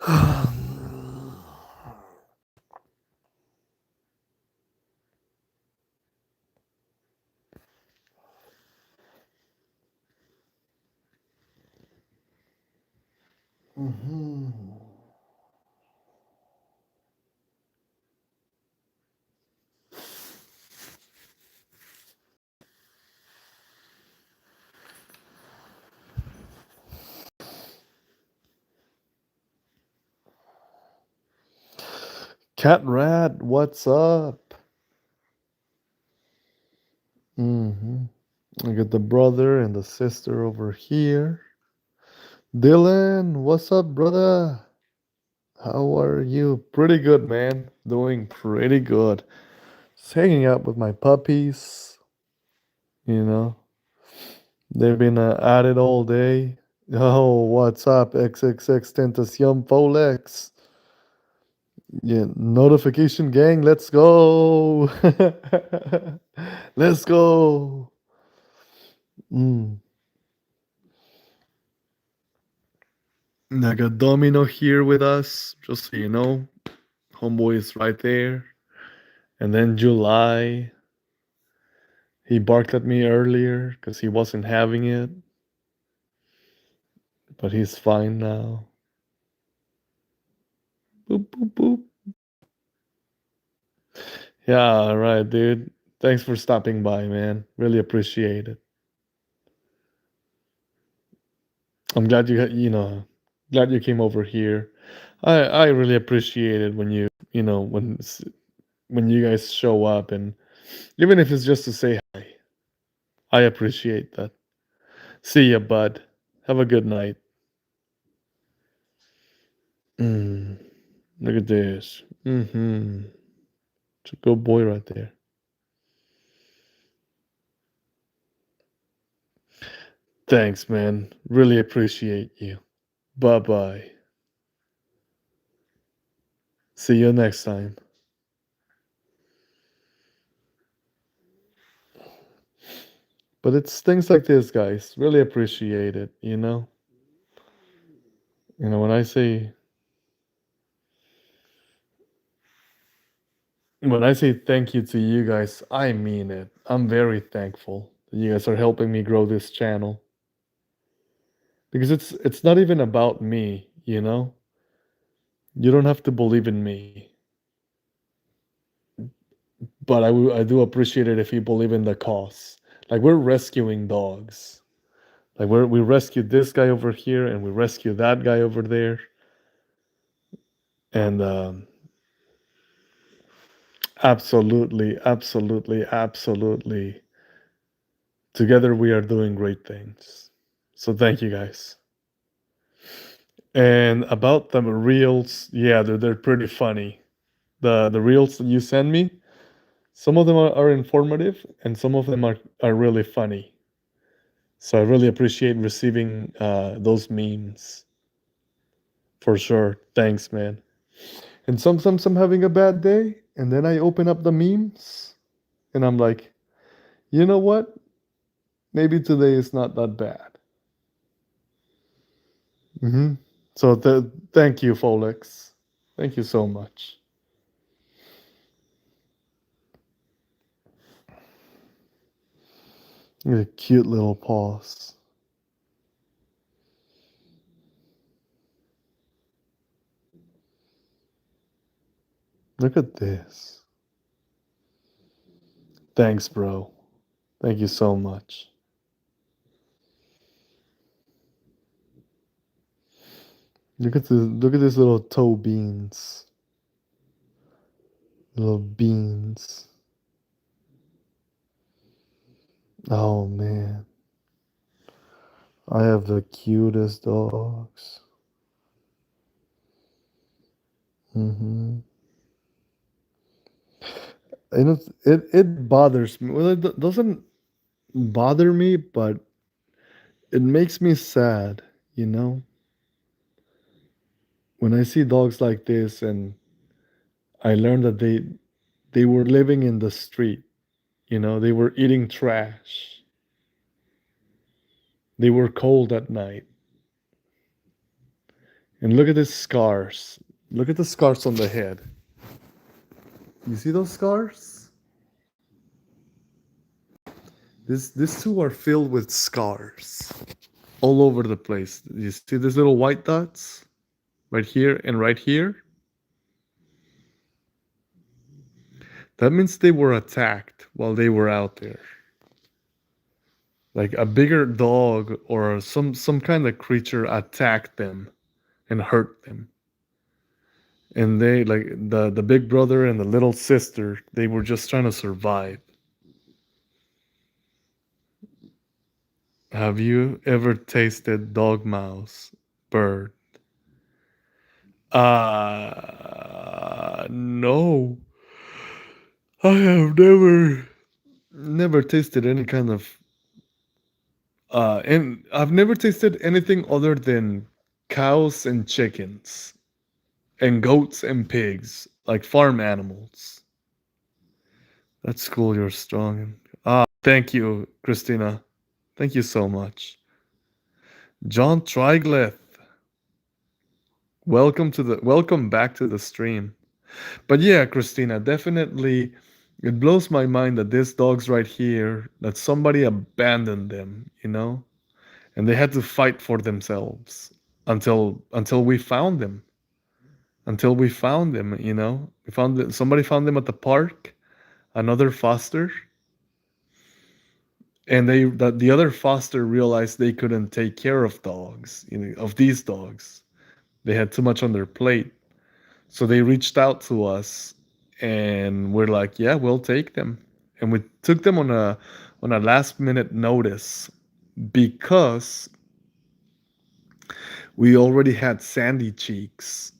Mhm. Cat Rat, what's up? Hmm. I got the brother and the sister over here. Dylan, what's up, brother? How are you? Pretty good, man. Doing pretty good. Just hanging out with my puppies. You know, they've been at it all day. Oh, what's up, XXX Tentacion Folex? Yeah, notification gang, let's go. Let's go. Mm. I got Domino here with us, just so you know. Homeboy is right there. And then July, he barked at me earlier because he wasn't having it, but he's fine now. Boop, boop, boop. Yeah, right, dude. Thanks for stopping by, man. Really appreciate it. I'm glad glad you came over here. I really appreciate it when you know, when you guys show up, and even if it's just to say hi. I appreciate that. See ya, bud. Have a good night. Mm, look at this. Mm-hmm. It's a good boy right there. Thanks, man. Really appreciate you. Bye bye. See you next time. But it's things like this, guys. Really appreciate it, you know? You know, when I say thank you to you guys, I mean it. I'm very thankful that you guys are helping me grow this channel. Because it's not even about me, you know? You don't have to believe in me. But I do appreciate it if you believe in the cause. Like we're rescuing dogs. Like we rescued this guy over here and we rescued that guy over there. And absolutely, absolutely, absolutely. Together we are doing great things. So thank you guys. And about the reels, yeah, they're pretty funny. The reels that you send me, some of them are informative and some of them are really funny. So I really appreciate receiving those memes for sure. Thanks, man. And sometimes I'm having a bad day, and then I open up the memes, and I'm like, you know what? Maybe today is not that bad. Hmm. So thank you, Folex. Thank you so much. Look at cute little paws. Look at this. Thanks, bro. Thank you so much. Look at these little toe beans. Little beans. Oh man. I have the cutest dogs. Hmm. And it bothers me. Well, it doesn't bother me, but it makes me sad, you know, when I see dogs like this, and I learn that they were living in the street. You know, they were eating trash. They were cold at night, And look at the scars. Look at the scars on the head. You see those scars? These two are filled with scars all over the place. You see these little white dots right here and right here? That means they were attacked while they were out there. Like a bigger dog or some kind of creature attacked them and hurt them. And they like the big brother and the little sister, they were just trying to survive. Have you ever tasted dog mouse bird? No. I have never tasted any kind of and I've never tasted anything other than cows and chickens and goats and pigs, like farm animals. That's cool. You're strong. Thank you, Christina. Thank you so much. John Triglyth, welcome back to the stream. But yeah, Christina, definitely it blows my mind that these dogs right here, that somebody abandoned them, and they had to fight for themselves until we found them. Until we found them, we found that somebody found them at the park, another foster, and the other foster realized they couldn't take care of dogs, of these dogs. They had too much on their plate. So they reached out to us and we're like, yeah, we'll take them. And we took them on a last minute notice because we already had sandy cheeks.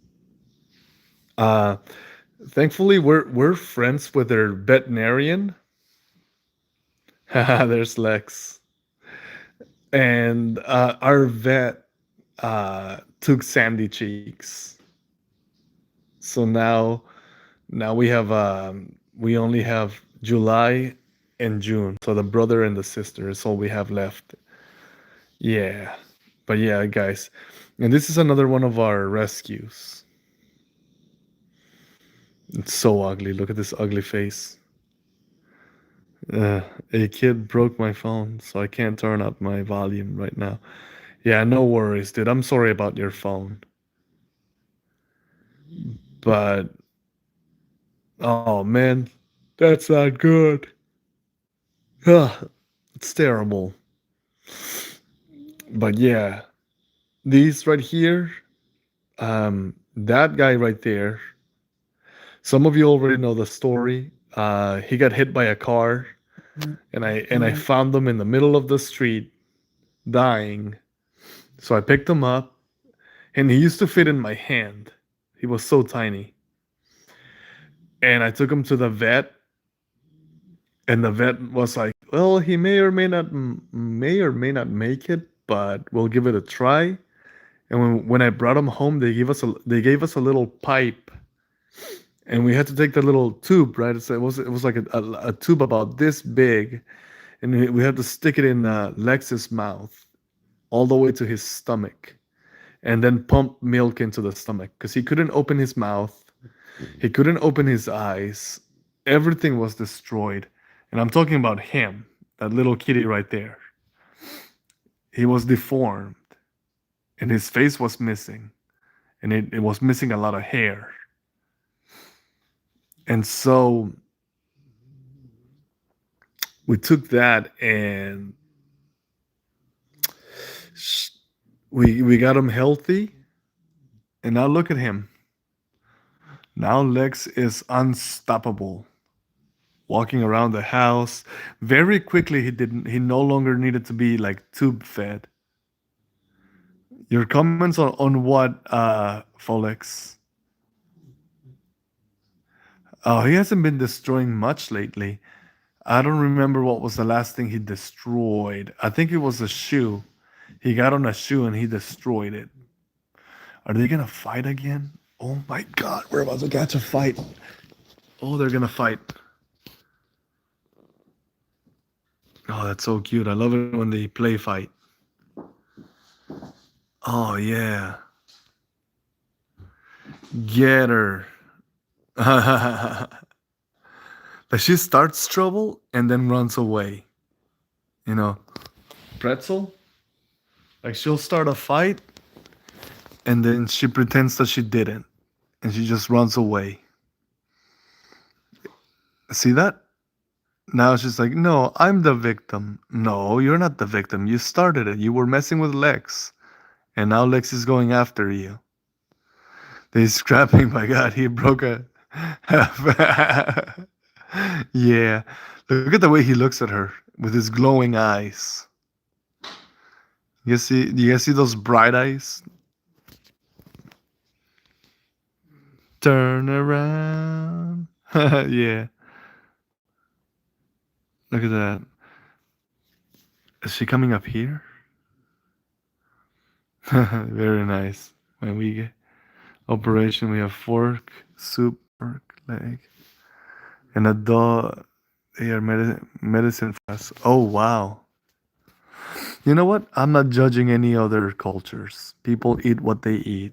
Uh Thankfully we're friends with their veterinarian. Haha, there's Lex. And our vet took sandy cheeks. So now we only have July and June. So the brother and the sister is all we have left. Yeah. But yeah, guys. And this is another one of our rescues. It's so ugly. Look at this ugly face. Uh, a kid broke my phone, so I can't turn up my volume right now. Yeah, no worries, dude. I'm sorry about your phone. But oh man, that's not good. Ugh, it's terrible. But yeah, these right here, that guy right there. Some of you already know the story. He got hit by a car, and I found him in the middle of the street, dying. So I picked him up, and he used to fit in my hand. He was so tiny, and I took him to the vet, and the vet was like, "Well, he may or may not make it, but we'll give it a try." And when I brought him home, they gave us a little pipe, and we had to take the little tube, right? It was like a tube about this big, and we had to stick it in Lex's mouth all the way to his stomach, and then pump milk into the stomach because he couldn't open his mouth, he couldn't open his eyes, everything was destroyed, and I'm talking about him, that little kitty right there. He was deformed, and his face was missing, and it was missing a lot of hair. And so we took that and we got him healthy, and now look at him. Now Lex is unstoppable, walking around the house. Very quickly he no longer needed to be like tube fed. Your comments on what, Folex? Oh, he hasn't been destroying much lately. I don't remember what was the last thing he destroyed. I think it was a shoe. He got on a shoe and he destroyed it. Are they gonna fight again? Oh my god, we're about to catch a fight. Oh, they're gonna fight. Oh, that's so cute. I love it when they play fight. Oh yeah. Get her. Like she starts trouble and then runs away. You know, Pretzel. Like she'll start a fight and then she pretends that she didn't, and she just runs away. See that? Now she's like, no, I'm the victim. No, you're not the victim. You started it. You were messing with Lex. And now Lex is going after you. They're scrapping. My God, he broke a half. Yeah. Look at the way he looks at her with his glowing eyes. You guys see those bright eyes? Turn around. Yeah. Look at that. Is she coming up here? Very nice. When we get operation, we have fork, soup, fork, leg, and a dog. They are medicine for us. Oh wow! You know what? I'm not judging any other cultures. People eat what they eat.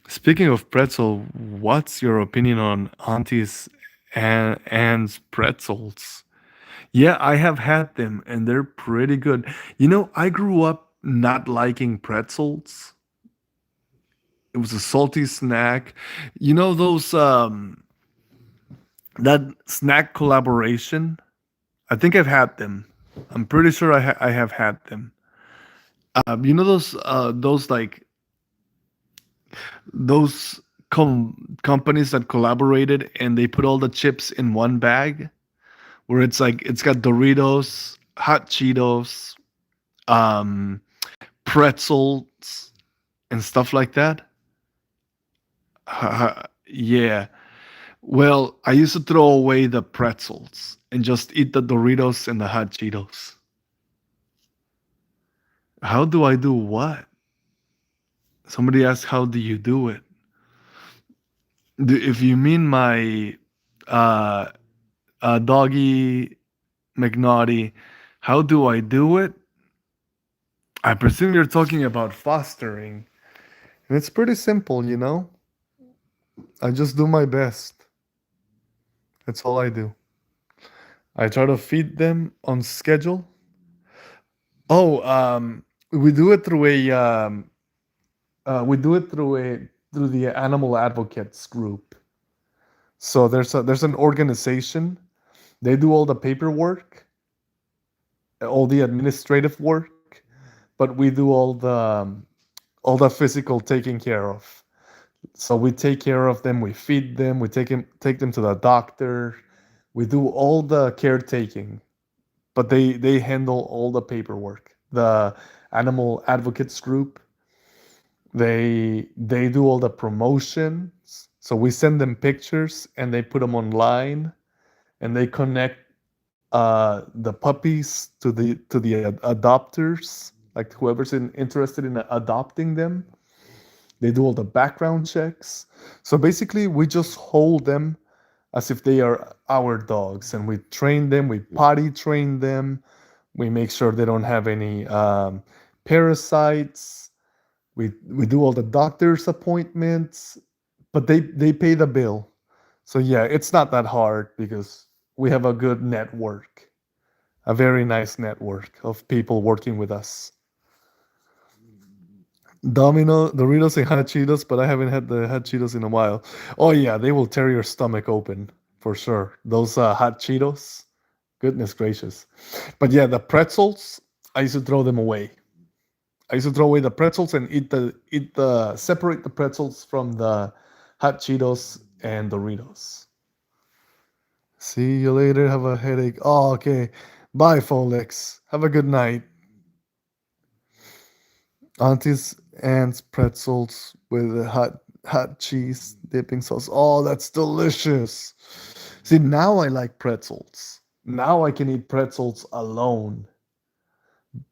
Speaking of pretzel, what's your opinion on Auntie's Anne's pretzels? Yeah, I have had them and they're pretty good. You know, I grew up not liking pretzels. It was a salty snack. You know those that snack collaboration? I think I've had them. I'm pretty sure I have had them. You know those like those companies that collaborated and they put all the chips in one bag where it's like it's got Doritos, hot Cheetos, um, pretzels, and stuff like that. Yeah. Well, I used to throw away the pretzels and just eat the Doritos and the hot Cheetos. How do I do what? Somebody asked, how do you do it? If you mean my uh, doggy McNaughty, how do I do it? I presume you're talking about fostering. And it's pretty simple, you know? I just do my best. That's all I do. I try to feed them on schedule. Oh, we do it through a through the animal advocates group. So there's an organization. They do all the paperwork, all the administrative work, but we do all the physical taking care of. So we take care of them, we feed them, take them to the doctor. We do all the caretaking, but they handle all the paperwork. The animal advocates group, they do all the promotions. So we send them pictures and they put them online and they connect the puppies to the adopters, like interested in adopting them. They do all the background checks. So basically, we just hold them as if they are our dogs, and we train them. We potty train them. We make sure they don't have any parasites. We do all the doctor's appointments, but they pay the bill. So yeah, it's not that hard because we have a good network, a very nice network of people working with us. Doritos, and hot Cheetos, but I haven't had the hot Cheetos in a while. Oh yeah, they will tear your stomach open for sure. Those hot Cheetos, goodness gracious. But yeah, the pretzels, I used to throw them away. I used to throw away the pretzels and eat the separate the pretzels from the hot Cheetos and Doritos. See you later. Have a headache. Oh, okay. Bye, Folex. Have a good night. Auntie's Aunt's pretzels with a hot cheese dipping sauce. Oh, that's delicious. See, now I like pretzels. Now I can eat pretzels alone.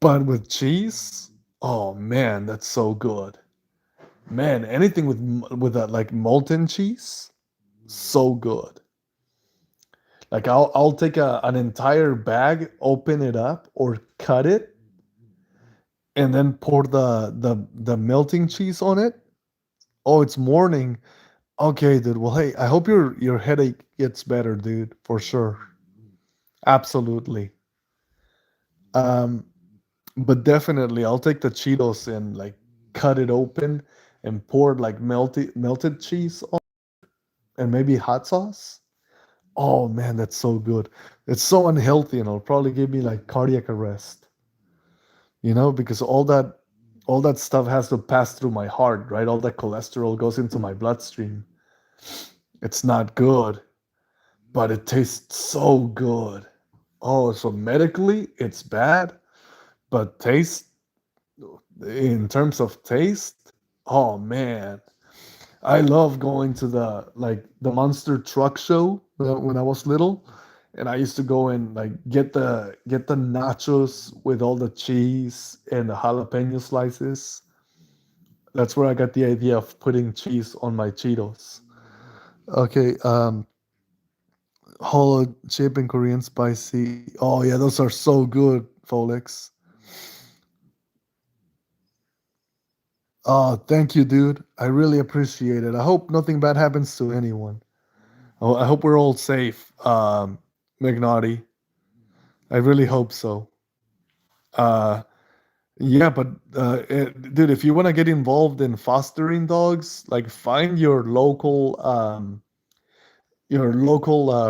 But with cheese, oh man, that's so good. Man, anything with that like molten cheese, so good. Like I'll take an entire bag, open it up or cut it, and then pour the melting cheese on it. Oh, it's morning. Okay, dude. Well, hey, I hope your headache gets better, dude, for sure. Absolutely. Um, but definitely, I'll take the Cheetos and like cut it open and pour like melted cheese on and maybe hot sauce. Oh man, that's so good. It's so unhealthy and it'll probably give me like cardiac arrest, because all that stuff has to pass through my heart, right? All that cholesterol goes into my bloodstream. It's not good, but it tastes so good. Oh, so medically it's bad, but taste in terms of taste, oh man. I love going to the Monster Truck Show when I was little, and I used to go and like get the nachos with all the cheese and the jalapeno slices. That's where I got the idea of putting cheese on my Cheetos. Okay, hollow chip and Korean spicy. Oh yeah, those are so good, Folex. Oh, thank you, dude. I really appreciate it. I hope nothing bad happens to anyone. Oh, I hope we're all safe, McNaughty. I really hope so. Uh, yeah, but dude, if you want to get involved in fostering dogs, like find your local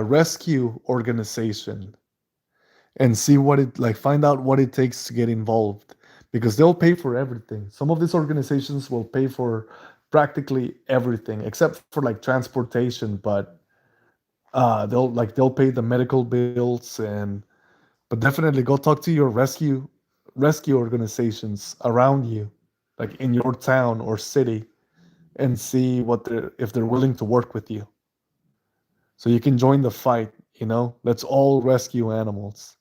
rescue organization and see what it like. Find out what it takes to get involved because they'll pay for everything. Some of these organizations will pay for practically everything except for like transportation, but they'll pay the medical bills and but definitely go talk to your rescue organizations around you, like in your town or city, and see what they're if they're willing to work with you. So you can join the fight, Let's all rescue animals.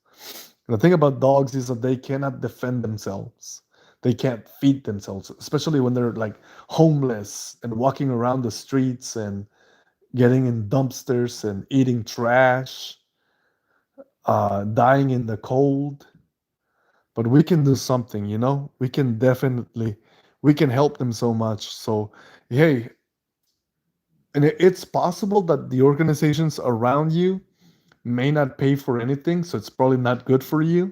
And the thing about dogs is that they cannot defend themselves. They can't feed themselves, especially when they're like homeless and walking around the streets and getting in dumpsters and eating trash, dying in the cold. But we can do something, we can help them so much. So hey, and it's possible that the organizations around you may not pay for anything, so it's probably not good for you.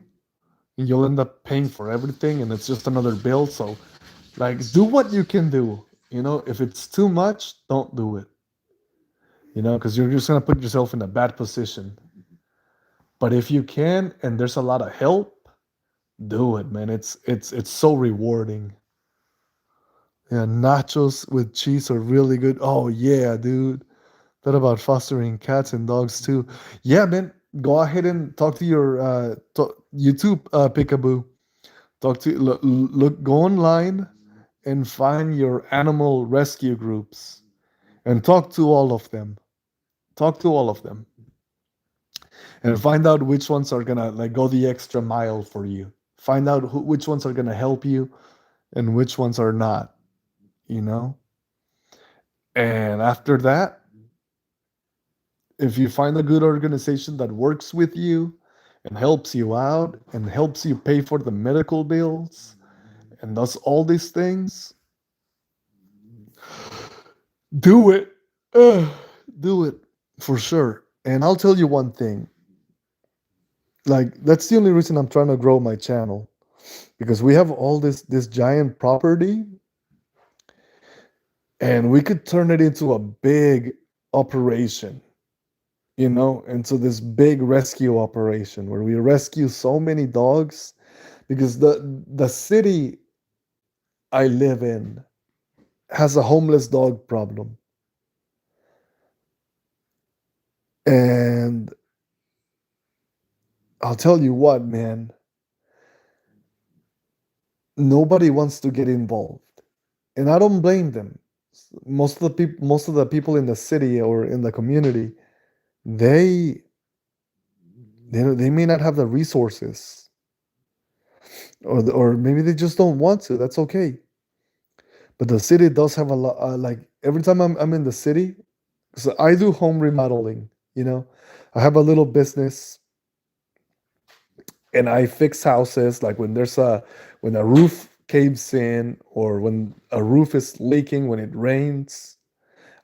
And you'll end up paying for everything and it's just another bill. So like do what you can do. If it's too much, don't do it. Because you're just gonna put yourself in a bad position. But if you can and there's a lot of help, do it, man. It's so rewarding. Yeah, nachos with cheese are really good. Oh yeah, dude. Thought about fostering cats and dogs too. Yeah, man. Go ahead and talk to your YouTube Peekaboo. Go online and find your animal rescue groups and talk to all of them. Talk to all of them and find out which ones are gonna like go the extra mile for you. Find out which ones are gonna help you and which ones are not. You know. And after that, if you find a good organization that works with you and helps you out and helps you pay for the medical bills and does all these things, do it. Ugh, do it for sure. And I'll tell you one thing. Like that's the only reason I'm trying to grow my channel because we have all this giant property and we could turn it into a big operation, into this big rescue operation where we rescue so many dogs because the city I live in has a homeless dog problem. And I'll tell you what, man, nobody wants to get involved. And I don't blame them. Most of the people in the city or in the community, they they may not have the resources or maybe they just don't want to. That's okay. But the city does have a lot like every time I'm in the city, so I do home remodeling, you know. I have a little business and I fix houses like when a roof caves in or when a roof is leaking when it rains,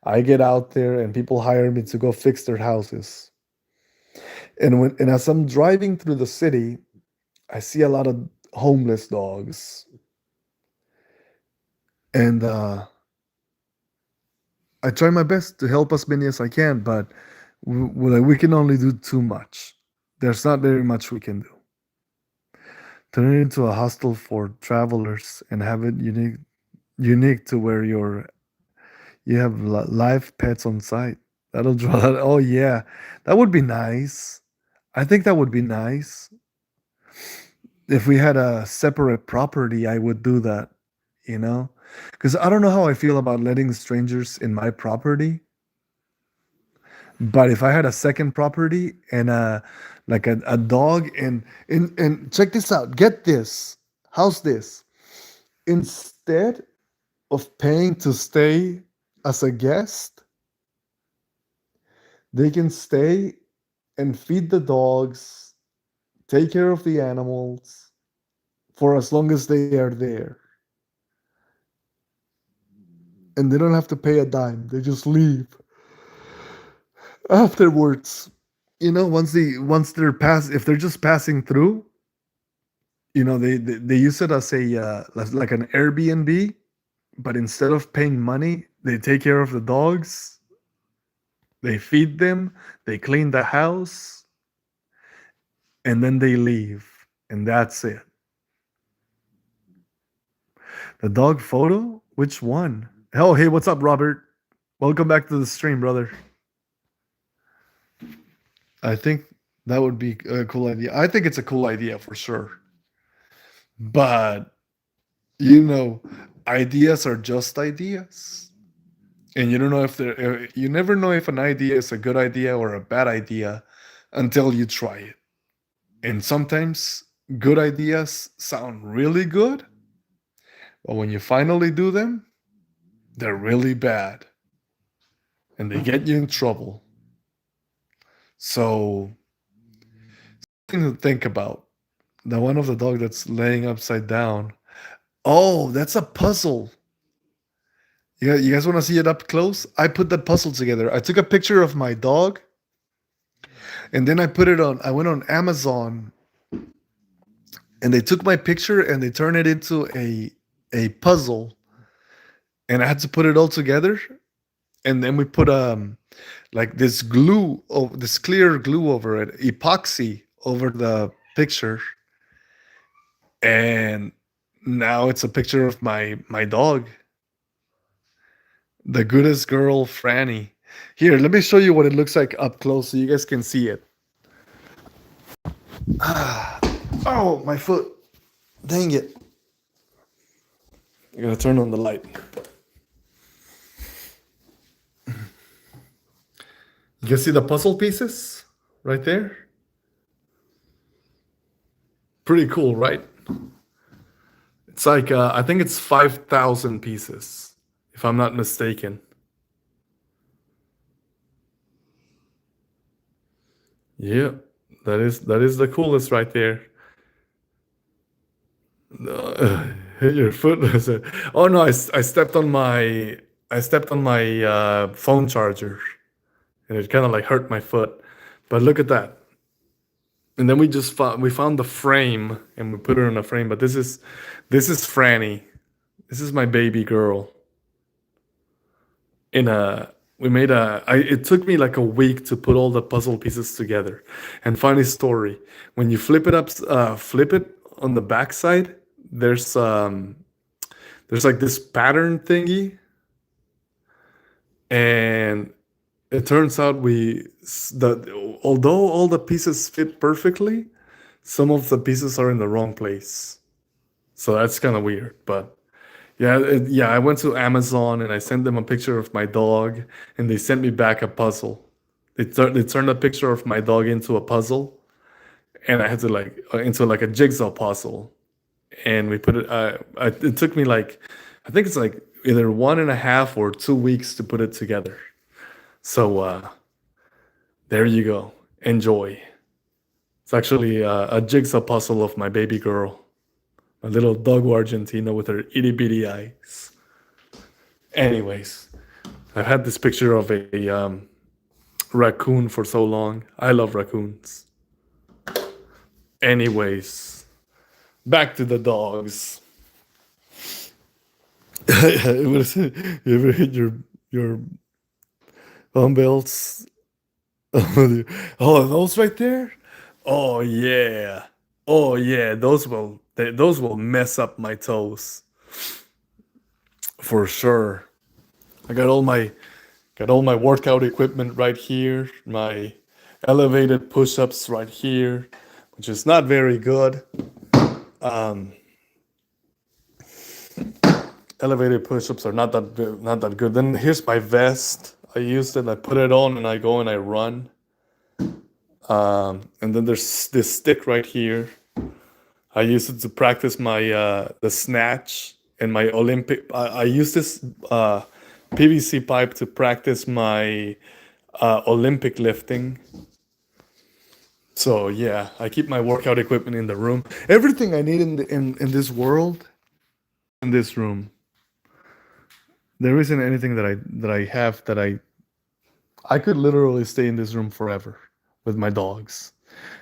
I get out there and people hire me to go fix their houses. And as I'm driving through the city, I see a lot of homeless dogs. And I try my best to help as many as I can, but we can only do too much. There's not very much we can do. Turn it into a hostel for travelers and have it unique to where you have live pets on site. That'll draw that. Oh yeah, that would be nice. I think that would be nice. If we had a separate property, I would do that, you know? Because I don't know how I feel about letting strangers in my property, but if I had a second property and a dog and check this out, get this. How's this? Instead of paying to stay as a guest, they can stay and feed the dogs, take care of the animals for as long as they are there. And they don't have to pay a dime. They just leave afterwards. Once they're pass if they're just passing through, they use it as a like an Airbnb, but instead of paying money, they take care of the dogs, they feed them, they clean the house, and then they leave, and that's it. The dog photo? Which one? Oh, hey, what's up, Robert? Welcome back to the stream, brother. I think that would be a cool idea. I think it's a cool idea for sure. But, you know, ideas are just ideas. And you don't know if you never know if an idea is a good idea or a bad idea until you try it. And sometimes good ideas sound really good, but when you finally do them, they're really bad and they get you in trouble. So, something to think about. The one of the dog that's laying upside down. Oh, that's a puzzle. Yeah, you guys want to see it up close? I put that puzzle together. I took a picture of my dog, and then I went on Amazon, and they took my picture and they turned it into a puzzle, and I had to put it all together, and then we put like this clear glue over it, epoxy over the picture, and now it's a picture of my dog, the goodest girl, Franny. Here, let me show you what it looks like up close so you guys can see it. Oh, my foot. Dang it. I gotta turn on the light. You can see the puzzle pieces right there? Pretty cool, right? It's like, I think it's 5,000 pieces, if I'm not mistaken. Yeah, that is the coolest right there. Hit your foot. Oh no, I stepped on my phone charger, and it kind of like hurt my foot. But look at that. And then we found the frame and we put her in a frame. But this is Franny. This is my baby girl. In a we made a I It took me like a week to put all the puzzle pieces together. And funny story, when you flip it on the backside, there's like this pattern thingy, and it turns out although all the pieces fit perfectly, some of the pieces are in the wrong place. So that's kind of weird, but yeah, I went to Amazon and I sent them a picture of my dog, and they sent me back a puzzle. They turned a picture of my dog into a puzzle, and I had to into like a jigsaw puzzle, and we put it. It took me like, I think it's like either 1.5 or 2 weeks to put it together. So there you go. Enjoy. It's actually a jigsaw puzzle of my baby girl, A little dog Argentina with her itty bitty eyes. Anyways, I've had this picture of a raccoon for so long. I love raccoons. Anyways, back to the dogs. What is it? You ever hit your dumbbells? Oh, those right there? Oh yeah. Oh yeah, those will mess up my toes for sure. I got all my workout equipment right here, my elevated push-ups right here, which is not very good. Um, Elevated push-ups are not that good. Then here's my vest. I used it. I put it on and I go and I run. And then there's this stick right here. I use it to practice my the snatch and my Olympic. I use this PVC pipe to practice my Olympic lifting. So yeah, I keep my workout equipment in the room. Everything I need in this world in this room. There isn't anything that I have that I could literally stay in this room forever with my dogs.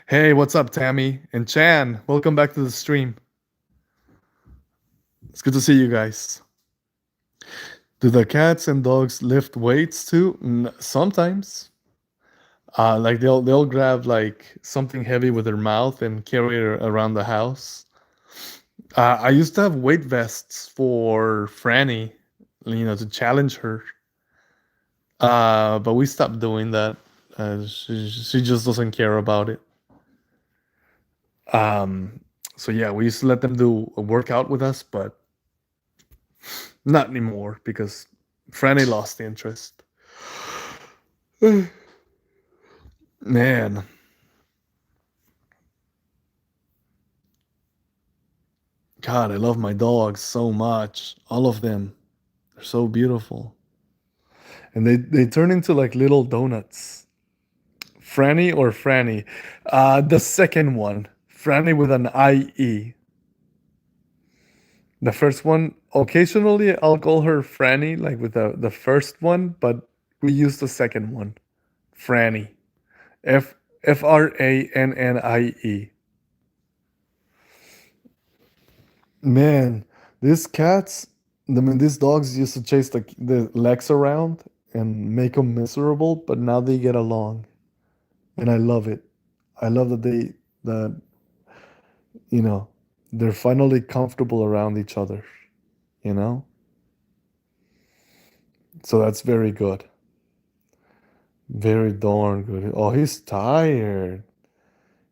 Hey, what's up, Tammy and Chan? Welcome back to the stream. It's good to see you guys. Do the cats and dogs lift weights too? Sometimes. Like they'll grab like something heavy with their mouth and carry it around the house. I used to have weight vests for Franny, to challenge her. But we stopped doing that. She just doesn't care about it. Um, so yeah, we used to let them do a workout with us, but not anymore because Franny lost the interest. Man, God, I love my dogs so much. All of them. They're so beautiful. And they turn into like little donuts. Franny or Franny? The second one. Franny with an IE. The first one, occasionally I'll call her Franny, like with the first one, but we use the second one. Franny. Frannie. Man, these cats, I mean, these dogs used to chase the legs around and make them miserable, but now they get along, and I love it. I love that you know they're finally comfortable around each other. You know, so that's very good, very darn good. Oh, he's tired.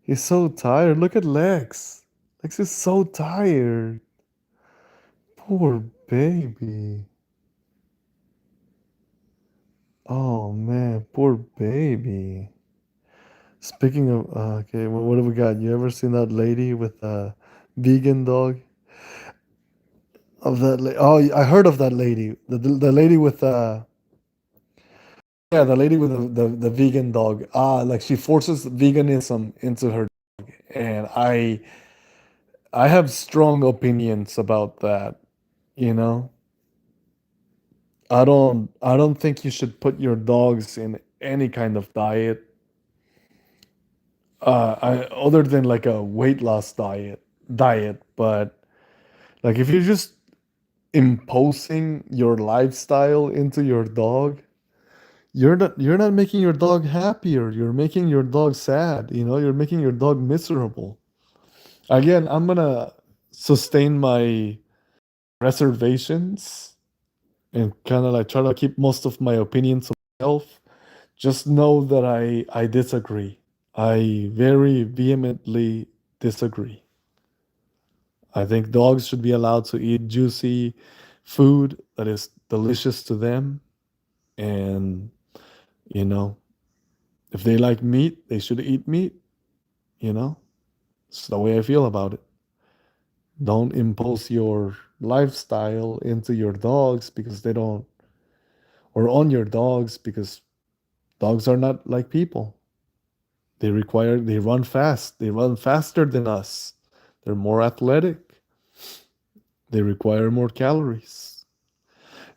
He's so tired. Look at Lex. Lex is so tired. Poor baby. Oh man, poor baby. Speaking of, okay, what have we got? You ever seen that lady with a vegan dog? Of that, oh, I heard of that lady. The lady with yeah, the lady with the vegan dog. Like she forces veganism into her, and I have strong opinions about that. You know, I don't think you should put your dogs in any kind of diet other than like a weight loss diet, but like if you're just imposing your lifestyle into your dog, you're not making your dog happier, you're making your dog sad, you're making your dog miserable. Again, I'm gonna sustain my reservations and kind of like try to keep most of my opinions to myself. Just know that I disagree. I very vehemently disagree. I think dogs should be allowed to eat juicy food that is delicious to them. And, you know, if they like meat, they should eat meat. You know, it's the way I feel about it. Don't impose your lifestyle into your dogs because they don't, or on your dogs because dogs are not like people. They run fast. They run faster than us. They're more athletic. they require more calories.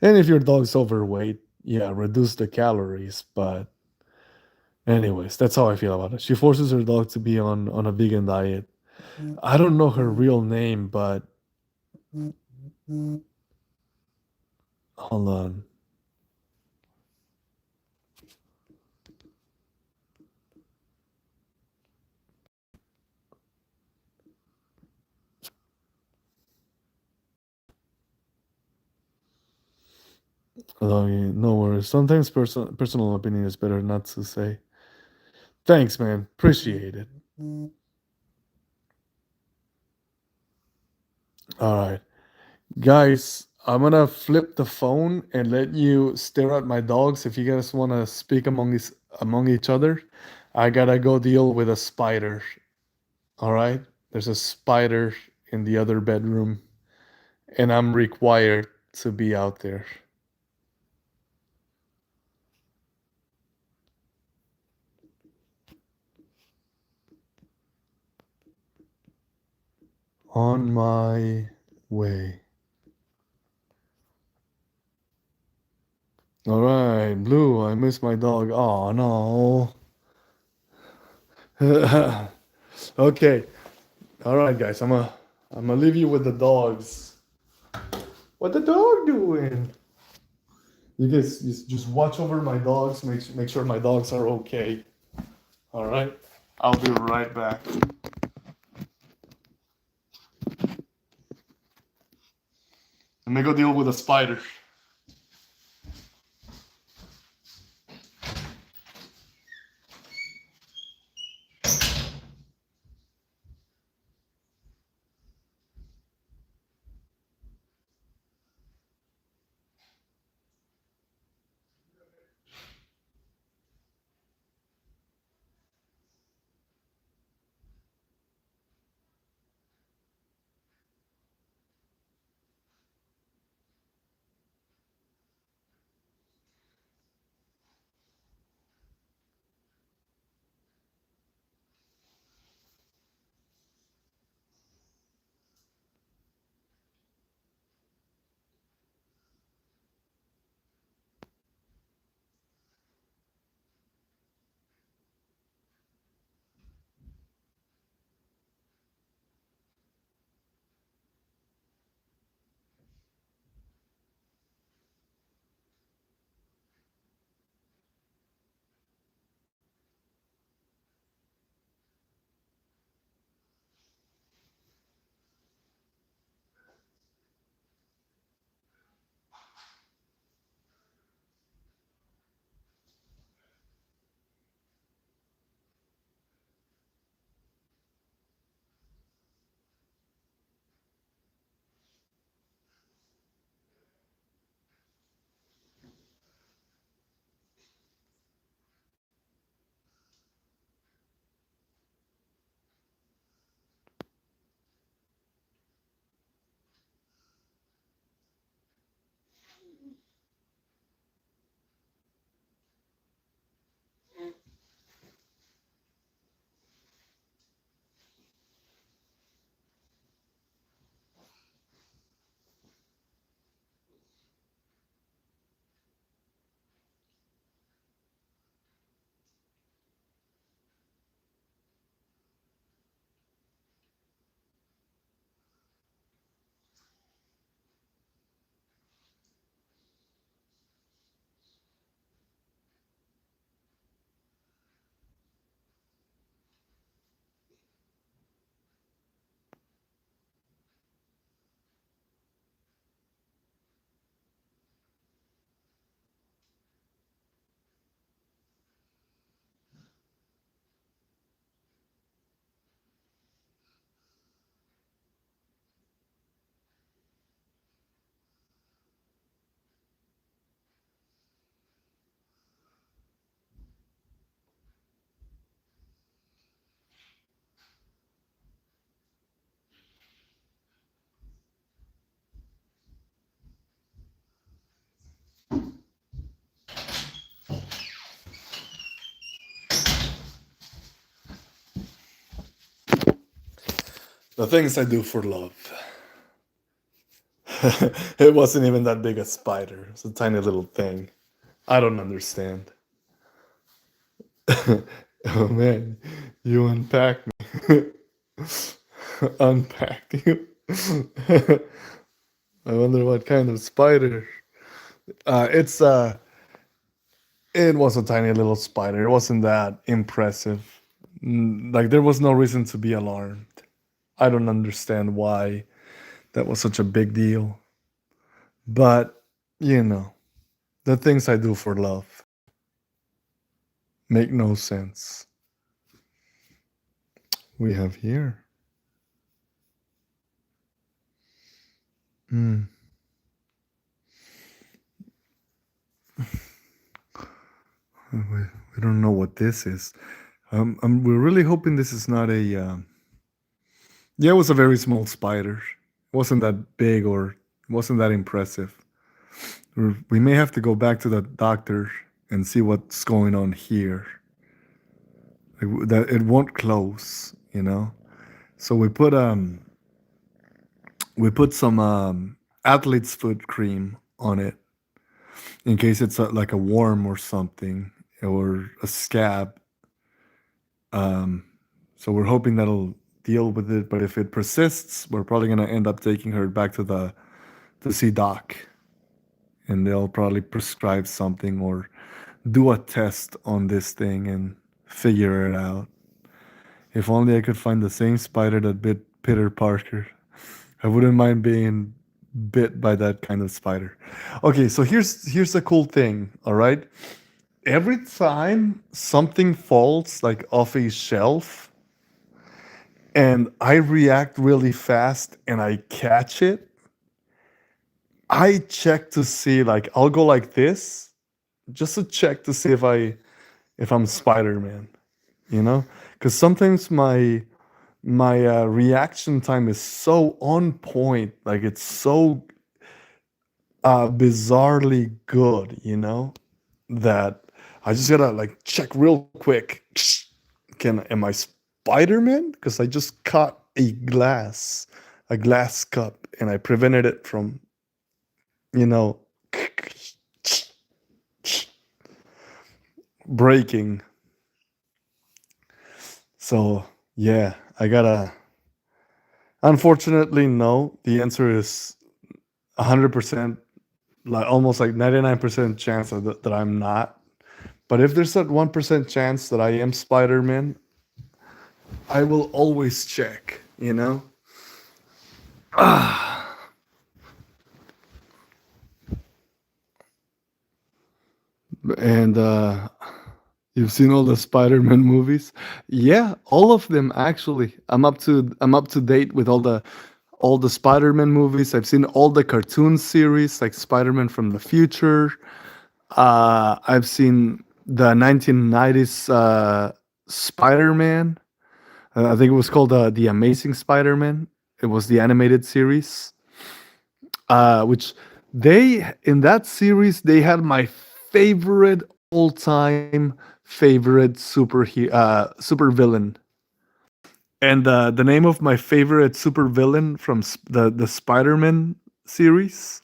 And if your dog's overweight, yeah, reduce the calories. But anyways, that's how I feel about it. She forces her dog to be on a vegan diet. I don't know her real name, but hold on. No worries. Sometimes personal opinion is better not to say. Thanks, man. Appreciate it. All right. Guys, I'm gonna flip the phone and let you stare at my dogs. If you guys wanna speak among each other, I gotta go deal with a spider. All right? There's a spider in the other bedroom, and I'm required to be out there. On my way. All right, Blue, I miss my dog. Oh no. Okay. All right, guys. I'm gonna leave you with the dogs. What the dog doing? You guys just watch over my dogs. Make sure my dogs are okay. All right. I'll be right back. Let me go deal with the spider. The things I do for love. It wasn't even that big a spider. It's a tiny little thing. I don't understand. Oh man, you unpacked me. Unpacked you. I wonder what kind of spider. It's it was a tiny little spider. It wasn't that impressive. Like there was no reason to be alarmed. I don't understand why that was such a big deal. But you know, the things I do for love make no sense. We have here. Hmm. We don't know what this is. We're really hoping this is not a. Yeah, it was a very small spider. It wasn't that big or it wasn't that impressive. We may have to go back to the doctor and see what's going on here. That it won't close, you know. So we put some athlete's foot cream on it in case it's like a worm or something or a scab. Um, so we're hoping that'll deal with it. But if it persists, we're probably gonna end up taking her back to the to see doc, and they'll probably prescribe something or do a test on this thing and figure it out. If only I could find the same spider that bit Peter Parker. I wouldn't mind being bit by that kind of spider. Okay, so here's the cool thing, all right? Every time something falls like off a shelf and I react really fast and I catch it, I check to see like I'll go like this just to check to see if I'm Spider-Man, you know? Cuz sometimes my reaction time is so on point, like it's so bizarrely good, you know, that I just gotta like check real quick. Am I Spider-Man? Because I just caught a glass cup, and I prevented it from, you know, breaking. So yeah, I gotta. Unfortunately, no. The answer is 100%, like almost like 99% chance that I'm not. But if there's that 1% chance that I am Spider Man, I will always check, you know? And you've seen all the Spider-Man movies? Yeah, all of them actually. I'm up to date with all the Spider-Man movies. I've seen all the cartoon series like Spider-Man from the Future. I've seen the 1990s Spider-Man. I think it was called the Amazing Spider-Man. It was the animated series, which they in that series they had my favorite all-time favorite super villain. And the name of my favorite super villain from the Spider-Man series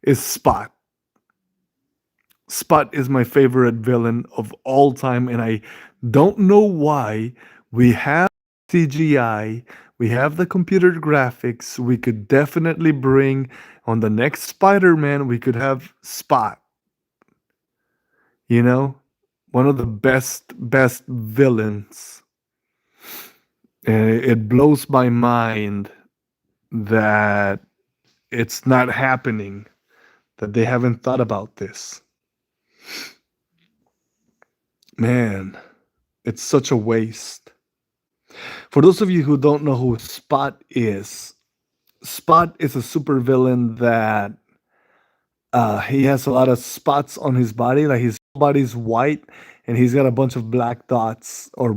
is Spot. Spot is my favorite villain of all time, and I don't know why. We have CGI, we have the computer graphics. We could definitely bring on the next Spider-Man. We could have Spot. You know, one of the best villains. And it blows my mind that it's not happening. That they haven't thought about this. Man, it's such a waste. For those of you who don't know who Spot is a supervillain that he has a lot of spots on his body. Like his body's white, and he's got a bunch of black dots or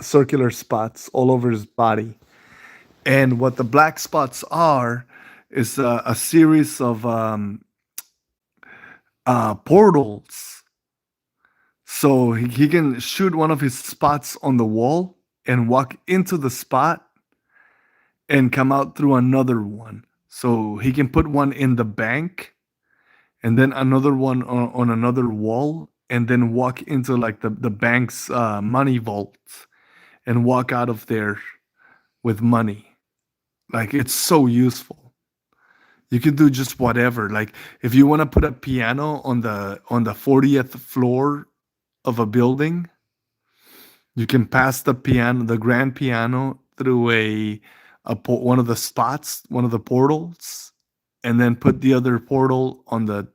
circular spots all over his body. And what the black spots are is a series of portals. So he can shoot one of his spots on the wall and walk into the spot and come out through another one. So he can put one in the bank and then another one on another wall and then walk into like the bank's money vault and walk out of there with money. Like it's so useful. You can do just whatever. Like if you want to put a piano on the 40th floor of a building, you can pass the piano, the grand piano, through one of the spots, one of the portals, and then put the other portal on the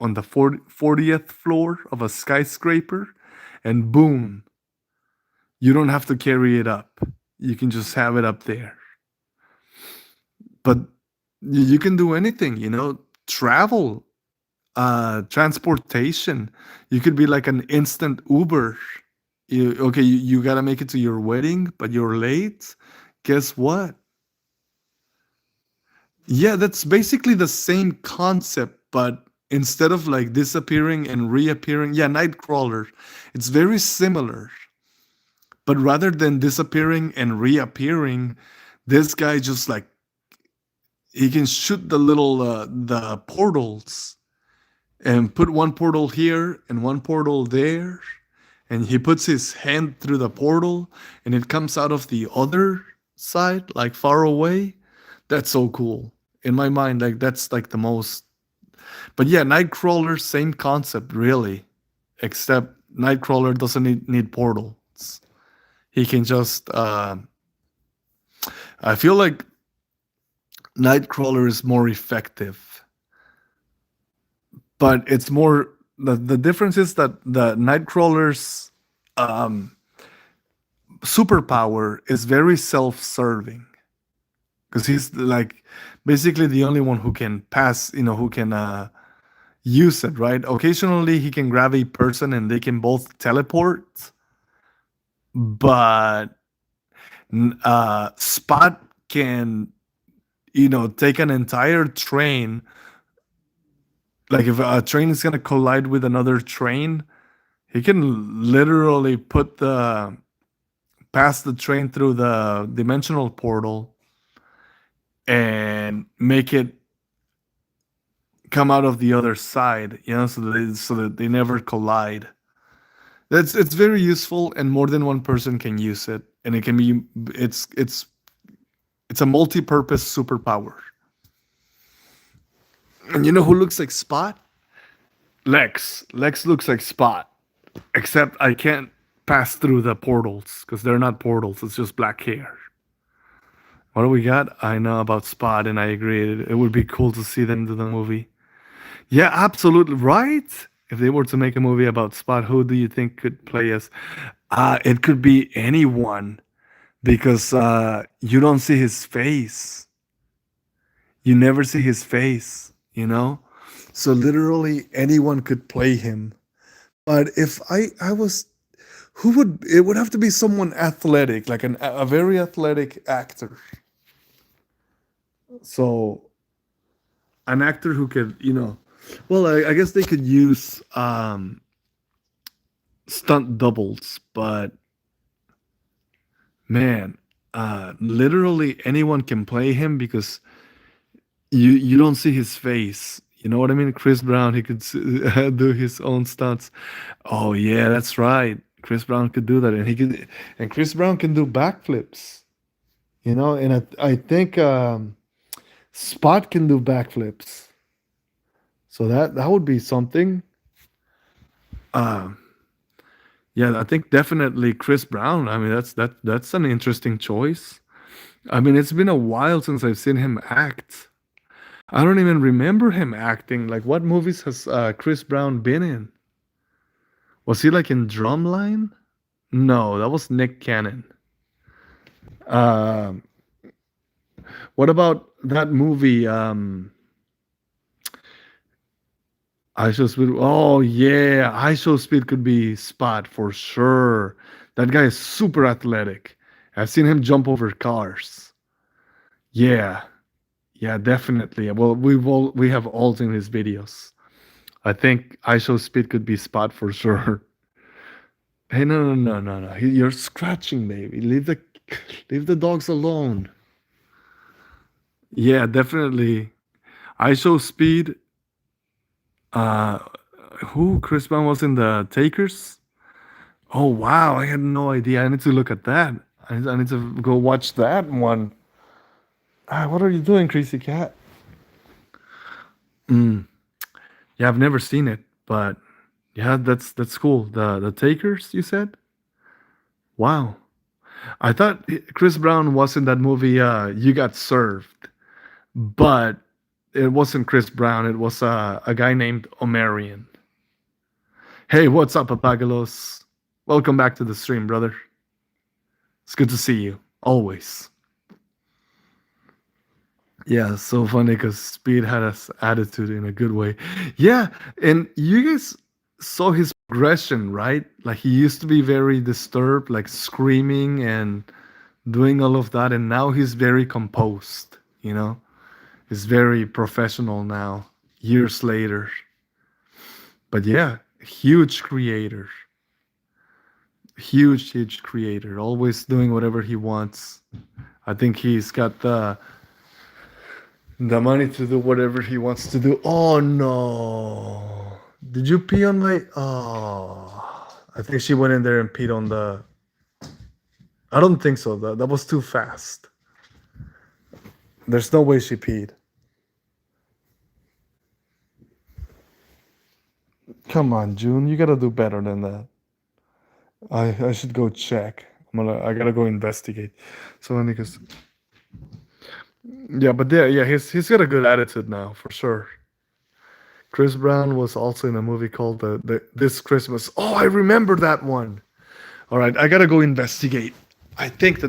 40th floor of a skyscraper, and boom, you don't have to carry it up. You can just have it up there. But you can do anything, you know, travel, transportation. You could be like an instant Uber. You gotta make it to your wedding, but you're late. Guess what? Yeah, that's basically the same concept, but instead of like disappearing and reappearing, yeah, Nightcrawler, it's very similar. But rather than disappearing and reappearing, this guy just like he can shoot the portals and put one portal here and one portal there, and he puts his hand through the portal and it comes out of the other side like far away. That's so cool in my mind. Like that's like the most. But yeah, Nightcrawler, same concept really, except Nightcrawler doesn't need portals. He can just I feel like Nightcrawler is more effective, but it's more the difference is that the Nightcrawler's um, superpower is very self-serving because he's like basically the only one who can pass, you know, who can use it, right? Occasionally he can grab a person and they can both teleport, but Spot can, you know, take an entire train. Like if a train is gonna collide with another train, he can literally put the pass the train through the dimensional portal and make it come out of the other side, you know, so that they never collide. That's it's very useful, and more than one person can use it, and it can be it's a multi-purpose superpower. And you know who looks like Spot? Lex. Lex looks like Spot, except I can't pass through the portals because they're not portals. It's just black hair. What do we got? I know about Spot, and I agree. It would be cool to see them do the movie. Yeah, absolutely right. If they were to make a movie about Spot, who do you think could play as? It could be anyone because you don't see his face. You never see his face, you know? So literally anyone could play him. But if I was who would it would have to be someone athletic, like a very athletic actor. So an actor who could, you know, well, I guess they could use stunt doubles, but man, literally anyone can play him because you don't see his face. You know what I mean? Chris Brown, he could do his own stunts. Oh yeah, that's right. Chris Brown could do that, and Chris Brown can do backflips. You know, and I think Spot can do backflips. So that would be something. Um, yeah, I think definitely Chris Brown. I mean, that's an interesting choice. I mean, it's been a while since I've seen him act. I don't even remember him acting. Like, what movies has Chris Brown been in? Was he like in Drumline? No, that was Nick Cannon. Um, what about that movie? I Show Speed. Oh yeah, I Show Speed could be Spot for sure. That guy is super athletic. I've seen him jump over cars. Yeah, yeah, definitely. Well, we have all seen his videos. I think I Show Speed could be Spot for sure. Hey, no. You're scratching, baby. Leave the dogs alone. Yeah, definitely. I show Speed. Uh, who Chris Brown was in the Takers? Oh wow, I had no idea. I need to look at that. I need to go watch that one. What are you doing, Crazy Cat? Mm. Yeah, I've never seen it, but yeah, that's cool. The Takers, you said? Wow. I thought Chris Brown was in that movie. You Got Served, but it wasn't Chris Brown. It was a guy named Omarion. Hey, what's up, Apagolos? Welcome back to the stream, brother. It's good to see you always. Yeah, so funny because Speed had his attitude in a good way. Yeah, and you guys saw his progression, right? Like he used to be very disturbed, like screaming and doing all of that, and now he's very composed, you know? He's very professional now, years later. But yeah, huge creator. Huge creator. Always doing whatever he wants. I think he's got the money to do whatever he wants to do. Oh no. Did you pee on my I think she went in there and peed on the I don't think so. That was too fast. There's no way she peed. Come on, June, you gotta do better than that. I should go check. I gotta go investigate. So because yeah, but yeah, he's got a good attitude now for sure. Chris Brown was also in a movie called the This Christmas. Oh, I remember that one. All right, I gotta go investigate. I think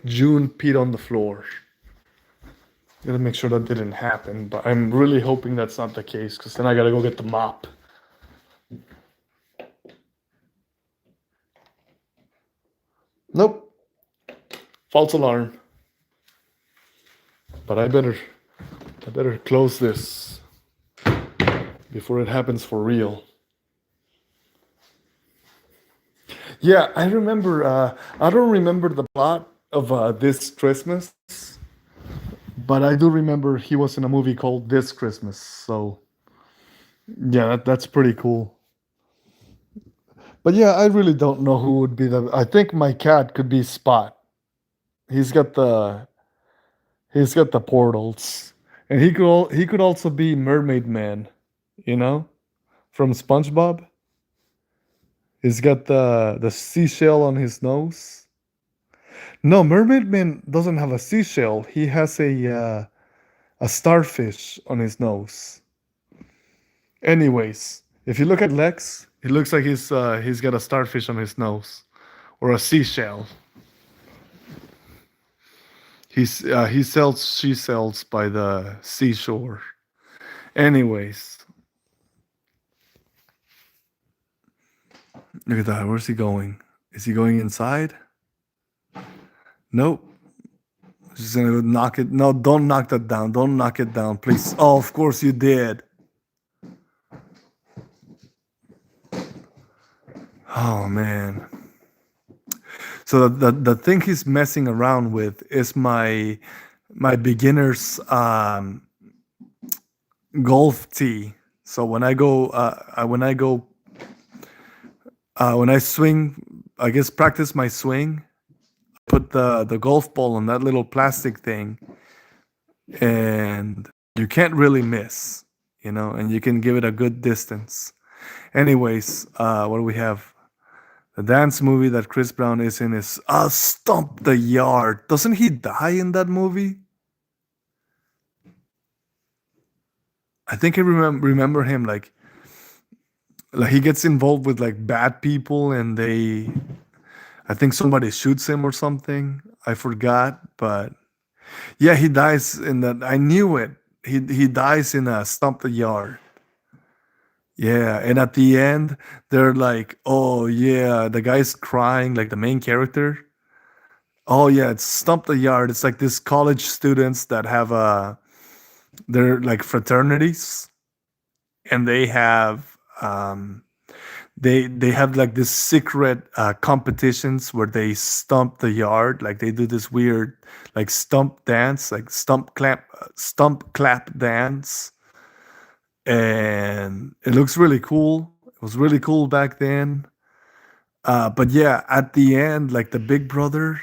June peed on the floor. Gotta make sure that didn't happen, but I'm really hoping that's not the case because then I gotta go get the mop. Nope, false alarm. But I better close this before it happens for real. Yeah, I remember. I don't remember the plot of This Christmas, but I do remember he was in a movie called This Christmas. So yeah, that's pretty cool. But yeah, I really don't know who would be the. I think my cat could be Spot. He's got the he's got the portals, and he could also be Mermaid Man. You know, from SpongeBob. He's got the seashell on his nose. No, Mermaid Man doesn't have a seashell. He has a starfish on his nose. Anyways, if you look at Lex, it looks like he's got a starfish on his nose or a seashell. He sells she sells by the seashore. Anyways, look at that. Where's he going? Is he going inside? Nope. He's gonna knock it. No, don't knock that down. Don't knock it down, please. Oh, of course you did. Oh man. So the thing he's messing around with is my beginner's golf tee. So when I swing, I guess practice my swing, put the golf ball on that little plastic thing, and you can't really miss, and you can give it a good distance. Anyways, what do we have? The dance movie that Chris Brown is in is Stomp the Yard. Doesn't he die in that movie? I think I remember him like he gets involved with like bad people and I think somebody shoots him or something. I forgot, but yeah, he dies in that. I knew it. He dies in a Stomp the Yard. Yeah, and at the end, they're like, "Oh yeah," the guy's crying, like the main character. Oh yeah, it's Stump the Yard. It's like these college students that have they're like fraternities, and they have they have like this secret competitions where they stomp the yard, like they do this weird like stump dance, like stump clap dance, and it looks really cool. It was really cool back then. But yeah, at the end, like the big brother,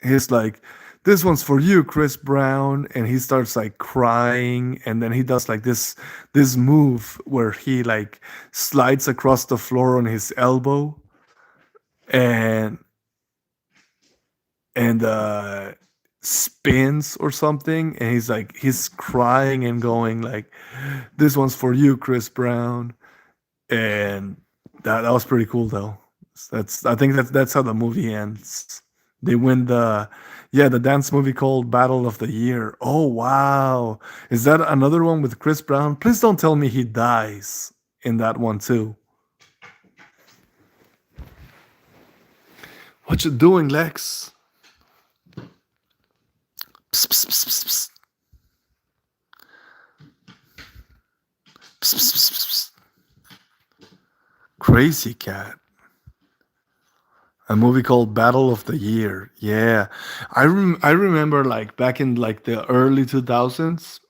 he's like, "This one's for you, Chris Brown," and he starts like crying, and then he does like this move where he like slides across the floor on his elbow, and and spins or something, and he's crying and going like, "This one's for you, Chris Brown," and that was pretty cool though. That's I think that's how the movie ends. They win the yeah the dance movie called Battle of the Year. Oh wow, is that another one with Chris Brown? Please don't tell me he dies in that one too. What you doing, Lex? Psst, psst, psst, psst, psst. Psst, psst, psst, psst. Crazy Cat. A movie called Battle of the Year. Yeah, I remember like back in like the early 2000s,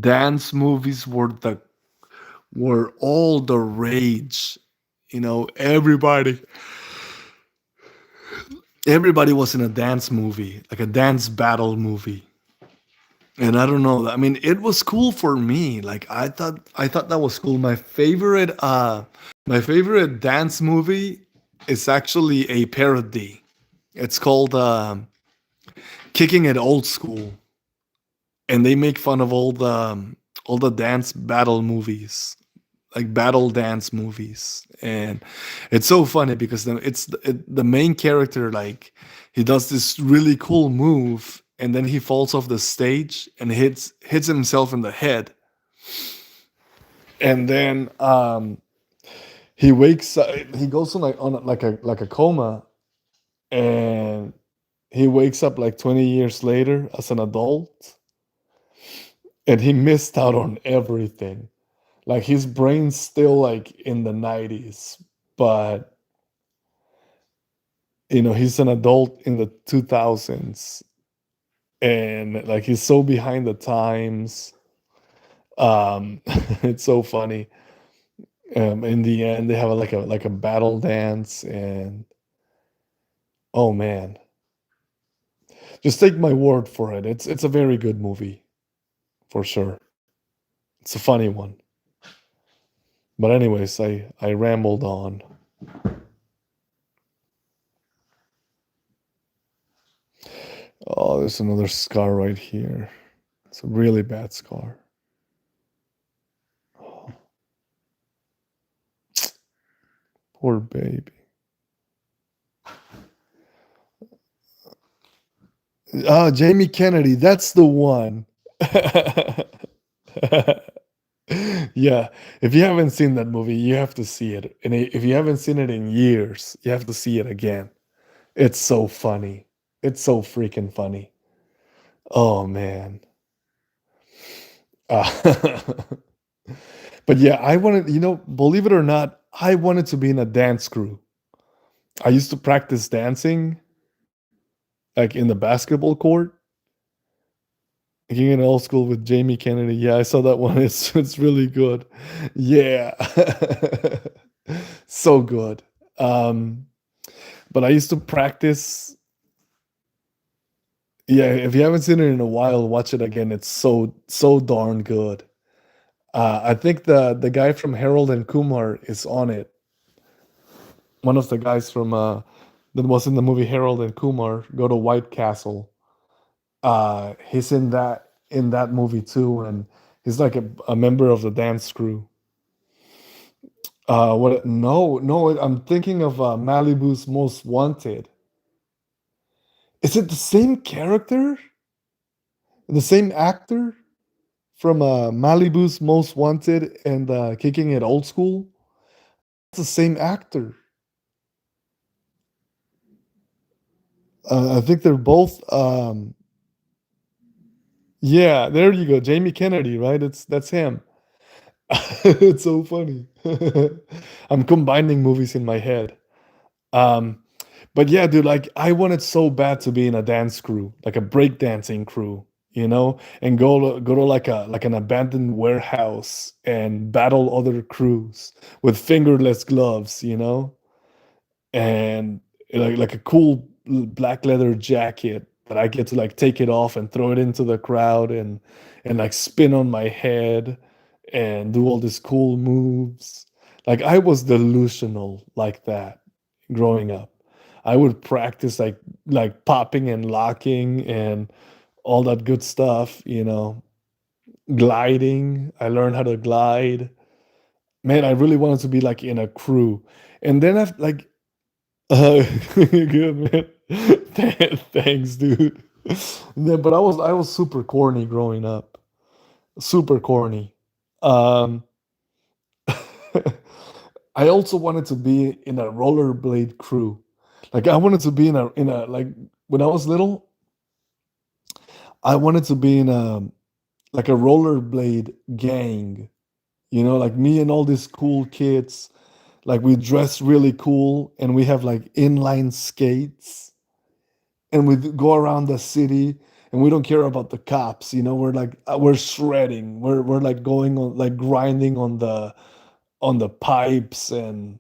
dance movies were all the rage. You know, everybody was in a dance movie, like a dance battle movie. And I don't know. I mean, it was cool for me. Like I thought that was cool. My favorite dance movie is actually a parody. It's called Kicking It Old School, and they make fun of all the dance battle movies, like battle dance movies, and it's so funny because the main character, like he does this really cool move, and then he falls off the stage and hits himself in the head, and then he wakes up, he goes on like a coma, and he wakes up like 20 years later as an adult, and he missed out on everything. Like his brain's still like in the 90s, but he's an adult in the 2000s, and like he's so behind the times. It's so funny. In the end, they have like a battle dance, and oh man, just take my word for it. It's a very good movie for sure. It's a funny one. But anyways, I rambled on. Oh, there's another scar right here. It's a really bad scar. Oh, poor baby. Ah, Jamie Kennedy, that's the one. Yeah, if you haven't seen that movie, you have to see it. And if you haven't seen it in years, you have to see it again. It's so funny. It's so freaking funny. Oh man. Uh, but yeah, I wanted, believe it or not, I wanted to be in a dance crew. I used to practice dancing like in the basketball court. King in Old School with Jamie Kennedy. Yeah, I saw that one. It's really good. Yeah. So good. Um, but I used to practice. Yeah, if you haven't seen it in a while, watch it again. It's so darn good. I think the guy from Harold and Kumar is on it. One of the guys from that was in the movie Harold and Kumar Go to White Castle. He's in that movie too, and he's like a member of the dance crew. What? No, no, I'm thinking of Malibu's Most Wanted. Is it the same character, the same actor from Malibu's Most Wanted and Kicking It Old School? It's the same actor. I think they're both. Yeah, there you go, Jamie Kennedy, right? That's him. It's so funny. I'm combining movies in my head. Um, but yeah, dude, like I wanted so bad to be in a dance crew, like a breakdancing crew, and go to like an abandoned warehouse and battle other crews with fingerless gloves, and like a cool black leather jacket that I get to like take it off and throw it into the crowd and like spin on my head and do all these cool moves. Like I was delusional like that growing up. I would practice like popping and locking and all that good stuff, gliding. I learned how to glide. Man, I really wanted to be like in a crew. And then I've like good man. Thanks, dude. Yeah, but I was super corny growing up. Super corny. Um, I also wanted to be in a rollerblade crew. Like I wanted to be in a like when I was little, I wanted to be in a like a rollerblade gang. Like me and all these cool kids. Like we dress really cool and we have like inline skates and we go around the city and we don't care about the cops. We're like we're shredding. We're like going on like grinding on the pipes and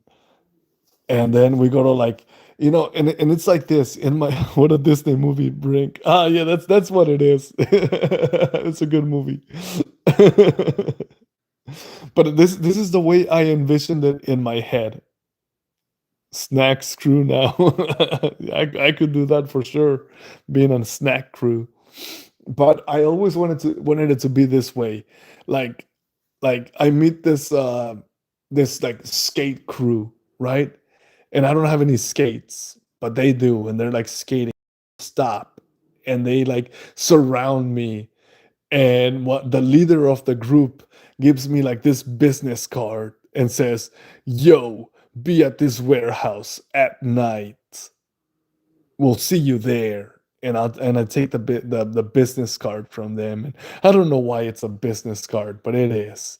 then we go to like and it's like this in my what a Disney movie Brink. Yeah, that's what it is. It's a good movie. But this is the way I envisioned it in my head. Snack crew now. I could do that for sure, being on snack crew. But I always wanted it to be this way. Like I meet this like skate crew, right? And I don't have any skates, but they do, and they're like skating stop and they like surround me. And what the leader of the group gives me like this business card and says, "Yo, be at this warehouse at night. We'll see you there." And I take the business card from them. And I don't know why it's a business card, but it is.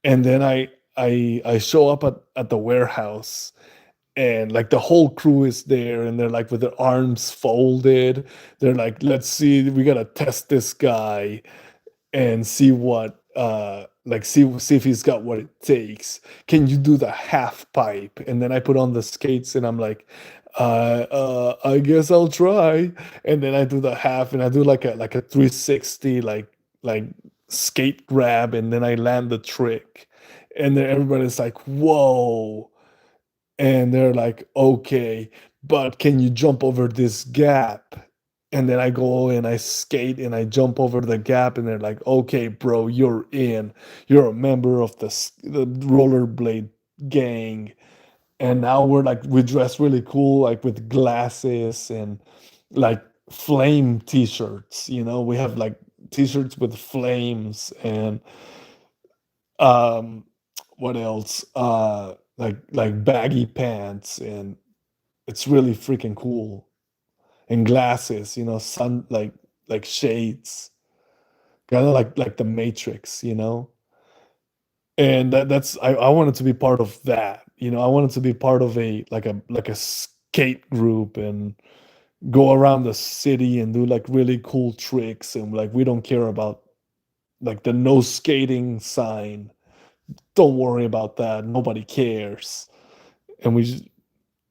And then I show up at the warehouse and like the whole crew is there and they're like with their arms folded. They're like, "Let's see, we gotta test this guy and see what like see if he's got what it takes. Can you do the half pipe?" And then I put on the skates and I'm like, I guess I'll try. And then I do the half and I do like a 360 like skate grab and then I land the trick. And then everybody's like, "Whoa." And they're like, "Okay, but can you jump over this gap?" And then I go and I skate and I jump over the gap, and they're like, "Okay, bro, you're in. You're a member of the rollerblade gang." And now we dress really cool, like with glasses and like flame t-shirts. We have like t-shirts with flames and um, what else? Like baggy pants, and it's really freaking cool. And glasses, sun like shades, kind of like the Matrix. And that's I wanted to be part of that. I wanted to be part of a skate group and go around the city and do like really cool tricks and like we don't care about like the no skating sign. Don't worry about that. Nobody cares. And we just,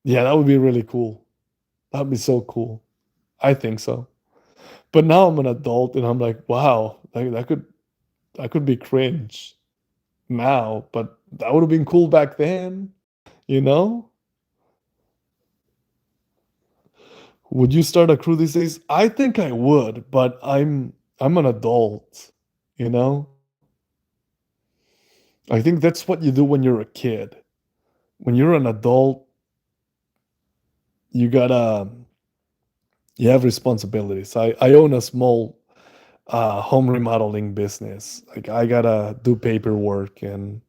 yeah, that would be really cool. That'd be so cool. I think so. But now I'm an adult and I'm like, wow, that could be cringe now, but that would have been cool back then, you know? Would you start a crew these days? I think I would, but I'm an adult, you know? I think that's what you do when you're a kid. When you're an adult, you gotta you have responsibilities. I own a small home remodeling business. Like I gotta do paperwork and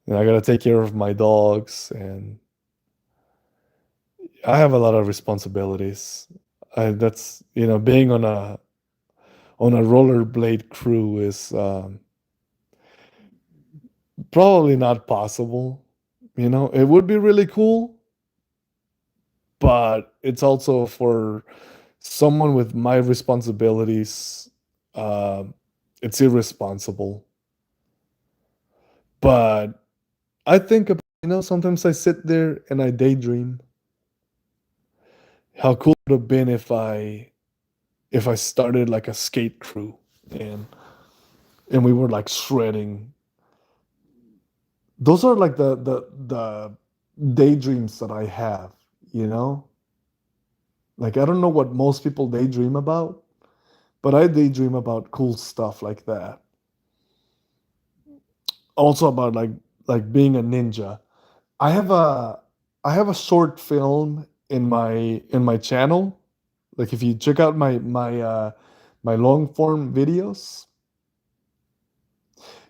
I gotta take care of my dogs and I have a lot of responsibilities. That's being on a rollerblade crew is probably not possible. You know, it would be really cool, but it's also for someone with my responsibilities. Uh, it's irresponsible. But I think about, sometimes I sit there and I daydream how cool it would have been if I started like a skate crew and and we were like shredding. Those are like the daydreams that I have, you know? Like I don't know what most people daydream about, but I daydream about cool stuff like that. Also about like being a ninja. I have a I have a short film in my channel. Like if you check out my long form videos,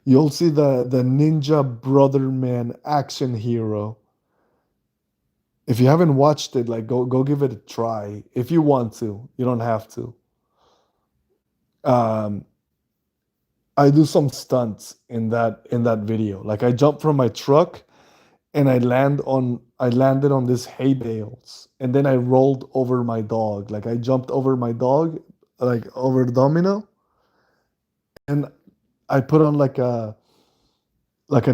you'll see the Ninja Brother Man action hero. If you haven't watched it, like go give it a try. If you want to, you don't have to. Um, I do some stunts in that video. Like I jump from my truck and I landed on this hay bales and then I rolled over my dog. Like I jumped over my dog, like over the domino, and I put on like an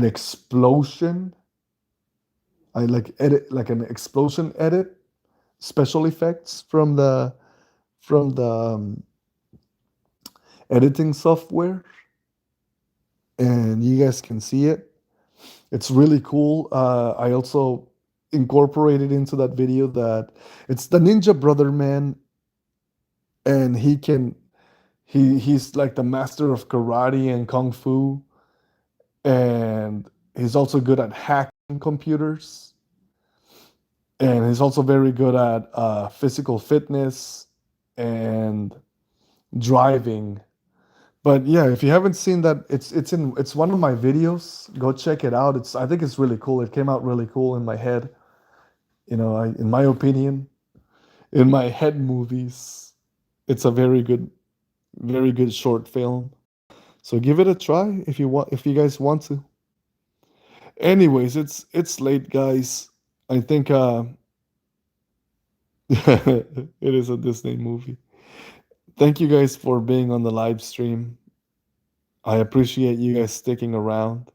explosion. I like edit like an explosion edit special effects from the editing software, and you guys can see it. It's really cool. I also incorporated into that video that it's the Ninja Brother Man, and he's like the master of karate and kung fu, and he's also good at hacking computers, and he's also very good at physical fitness and driving. But yeah, if you haven't seen that, it's one of my videos. Go check it out. I think it's really cool. It came out really cool in my head. In my opinion, in my head movies, it's a very good short film. So give it a try if you guys want to. Anyways, it's late, guys. I think it is a Disney movie. Thank you guys for being on the live stream. I appreciate you guys sticking around.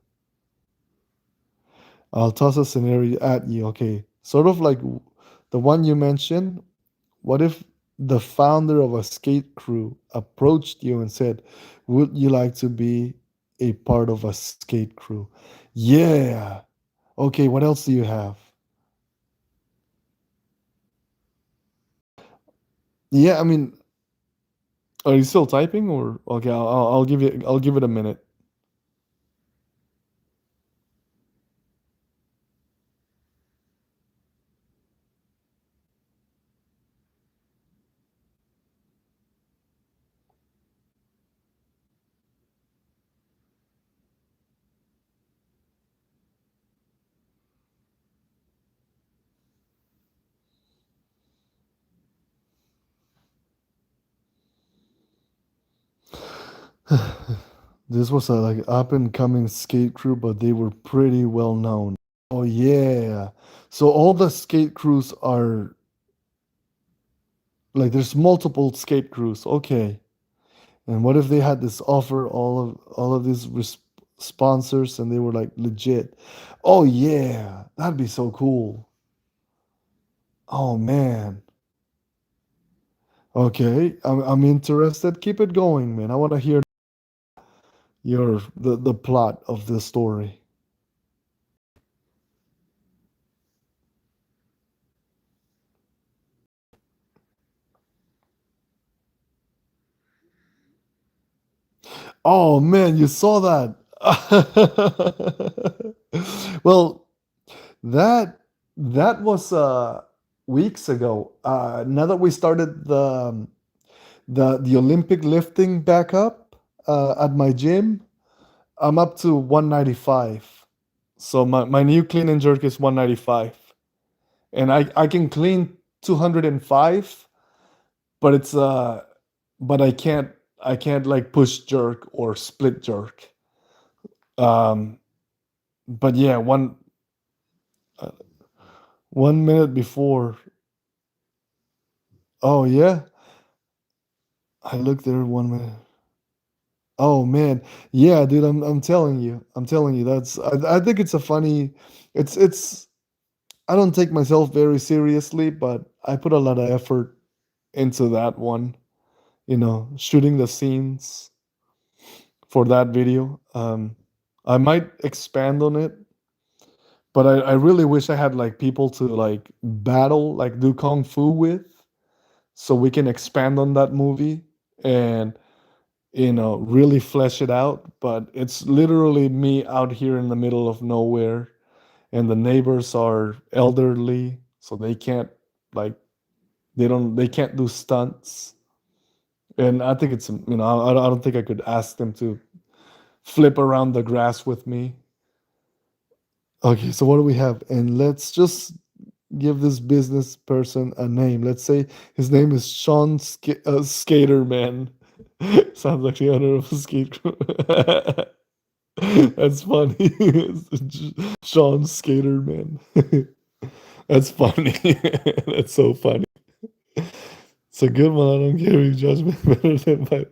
I'll toss a scenario at you. Okay. Sort of like the one you mentioned. What if the founder of a skate crew approached you and said, "Would you like to be a part of a skate crew?" Yeah. Okay, what else do you have? Yeah, I mean, are you still typing or okay, I'll give it a minute. This was a like up and coming skate crew, but they were pretty well known. Oh yeah. So all the skate crews are like there's multiple skate crews. Okay. And what if they had this offer all of these sponsors and they were like legit? Oh yeah, that'd be so cool. Oh man. Okay, I'm interested. Keep it going, man. I want to hear the plot of the story. Oh man, you saw that. Well, that that was weeks ago. Now that we started the Olympic lifting back up at my gym, I'm up to 195. So my new clean and jerk is 195. And I can clean 205, but but I can't like push jerk or split jerk. Um But yeah, 1 minute before. Oh yeah, I looked there 1 minute. Oh man, yeah, dude. I'm telling you. I think it's a funny. It's. I don't take myself very seriously, but I put a lot of effort into that one. Shooting the scenes for that video. I might expand on it, but I really wish I had like people to like battle, like do kung fu with, so we can expand on that movie and really flesh it out. But it's literally me out here in the middle of nowhere, and the neighbors are elderly, so they can't like they can't do stunts. And I think it's I don't think I could ask them to flip around the grass with me. Okay, so what do we have? And let's just give this business person a name. Let's say his name is Skater Man. Sounds like the owner of a skate crew. That's funny. Sean Skater Man. That's funny. That's so funny. It's a good one. I don't carry judgment better than my.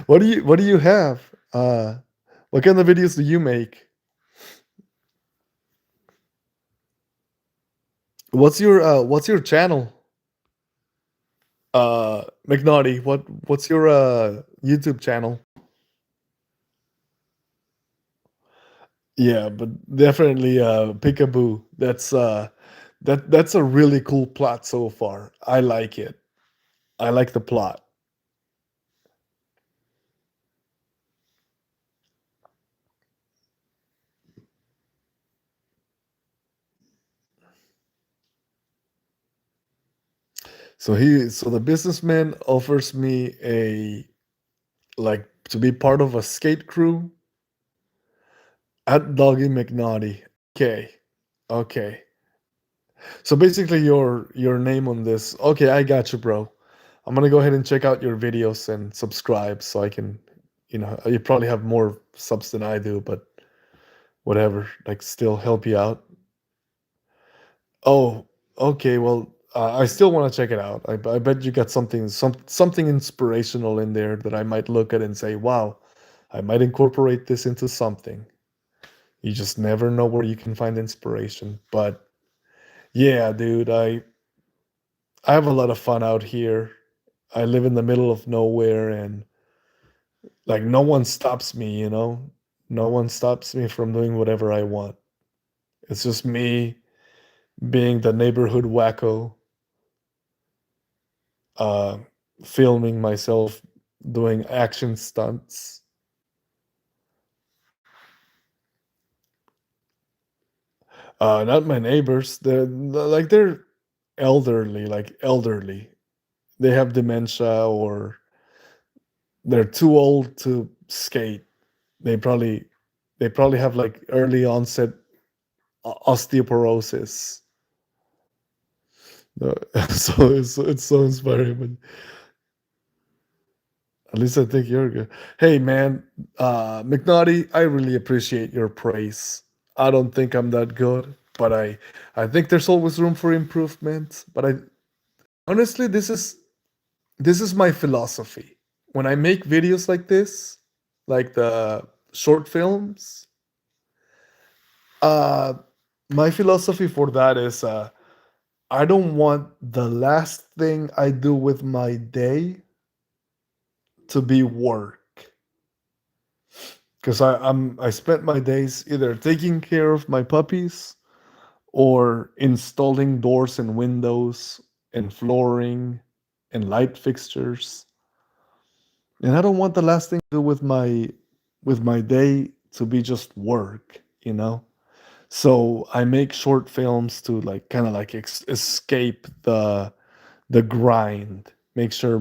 What do you have? What kind of videos do you make? What's your channel? McNaughty, what's your YouTube channel? Yeah, but definitely Peekaboo. That's a really cool plot so far. I like it. I like the plot. So the businessman offers me a like to be part of a skate crew at Doggy McNaughty. Okay. Okay. So basically your name on this. Okay, I got you, bro. I'm gonna go ahead and check out your videos and subscribe so I can, you probably have more subs than I do, but whatever, like still help you out. Oh, okay. Well, I still want to check it out. I bet you got something inspirational in there that I might look at and say, "Wow, I might incorporate this into something." You just never know where you can find inspiration. But yeah, dude, I have a lot of fun out here. I live in the middle of nowhere, and like no one stops me. No one stops me from doing whatever I want. It's just me being the neighborhood wacko, uh, filming myself doing action stunts. Not my neighbors. They're elderly, like elderly. They have dementia or they're too old to skate. They probably they probably have like early onset osteoporosis. No, so it's so inspiring. But at least I think you're good. Hey man, McNaughty, I really appreciate your praise. I don't think I'm that good, but I think there's always room for improvement. But I honestly, this is my philosophy. When I make videos like this, like the short films, uh, my philosophy for that is I don't want the last thing I do with my day to be work. Because I spent my days either taking care of my puppies or installing doors and windows and flooring and light fixtures. And I don't want the last thing to do with my day to be just work. So I make short films to like kind of like escape the grind. Make sure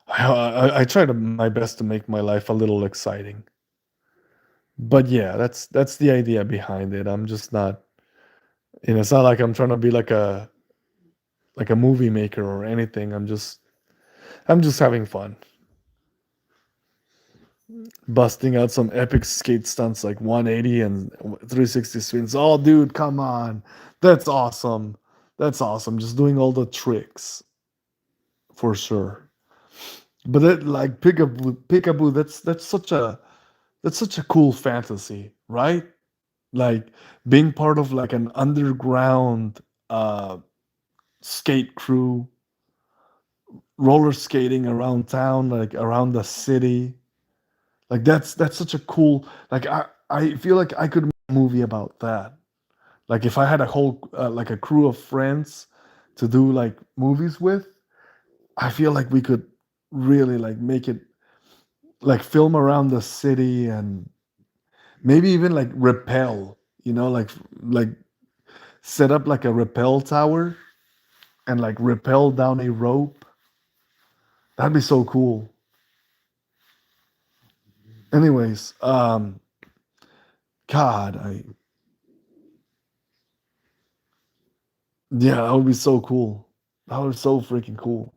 I try to my best to make my life a little exciting. But yeah, that's the idea behind it. I'm just not, it's not like I'm trying to be like a movie maker or anything. I'm just having fun. busting out some epic skate stunts like 180 and 360 spins. Oh, dude, come on. That's awesome. That's awesome. Just doing all the tricks for sure. But that like Peekaboo, that's such a cool fantasy, right? Like being part of like an underground uh skate crew, roller skating around town, like around the city. Like that's such a cool like I feel like I could make a movie about that. Like if I had a whole like a crew of friends to do like movies with, I feel like we could really like make it like film around the city and maybe even like rappel, like set up like a rappel tower and like rappel down a rope. That'd be so cool. Anyways, God, I yeah, that would be so cool. That would be so freaking cool.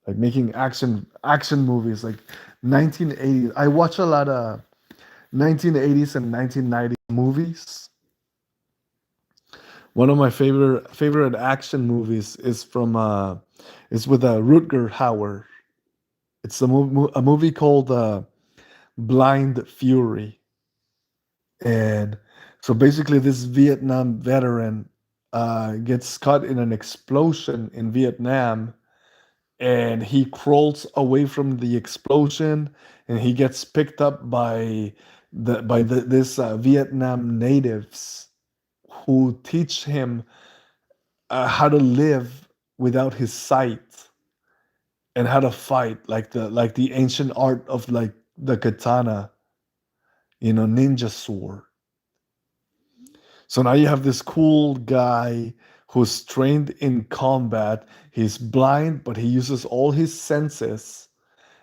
Like making action movies like 1980s. I watch a lot of 1980s and 1990s movies. One of my favorite action movies is with Rutger Hauer. It's a movie called Blind Fury. And so basically, this Vietnam veteran gets caught in an explosion in Vietnam, and he crawls away from the explosion, and he gets picked up by this Vietnam natives who teach him how to live without his sight and how to fight like the ancient art of like the katana, ninja sword. So now you have this cool guy who's trained in combat. He's blind, but he uses all his senses.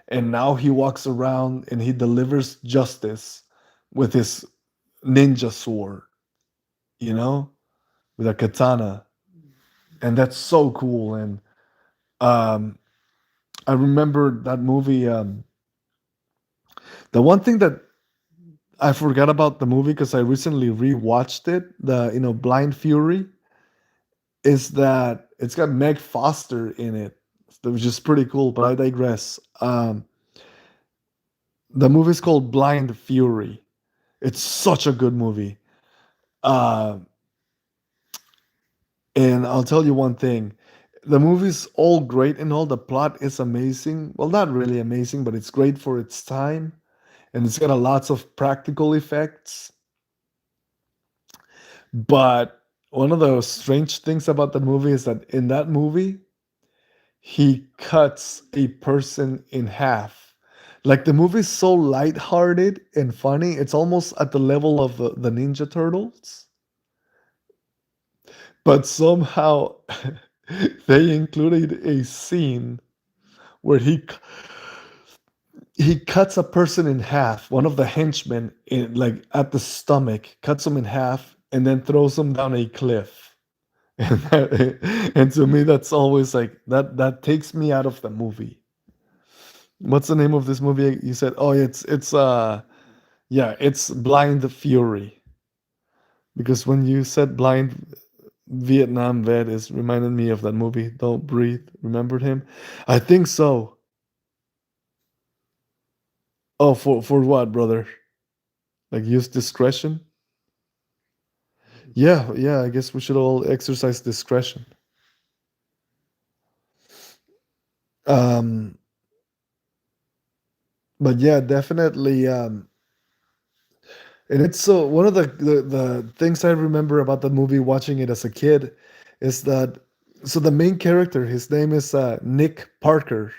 And now he walks around and he delivers justice with his ninja sword, you know, with a katana. And that's so cool. And um, I remember that movie. The one thing that I forgot about the movie because I recently rewatched it, Blind Fury, is that it's got Meg Foster in it, which is pretty cool. But I digress. The movie's called Blind Fury. It's such a good movie. Uh, and I'll tell you one thing. The movie's all great and all the plot is amazing. Well, not really amazing, but it's great for its time. And it's got a lots of practical effects. But one of the strange things about the movie is that in that movie, he cuts a person in half. Like the movie's so lighthearted and funny, it's almost at the level of the Ninja Turtles. But somehow they included a scene where he cuts a person in half. One of the henchmen, like at the stomach, cuts him in half and then throws him down a cliff. And to me, that's always like that takes me out of the movie. What's the name of this movie you said? Oh, it's Blind Fury. Because when you said blind Vietnam vet is reminded me of that movie, Don't Breathe. Remembered him? I think so. Oh, for what, brother? Like use discretion? Yeah, yeah, I guess we should all exercise discretion. Um, but yeah, definitely. And it's so one of the things I remember about the movie watching it as a kid is that so the main character, his name is Nick Parker,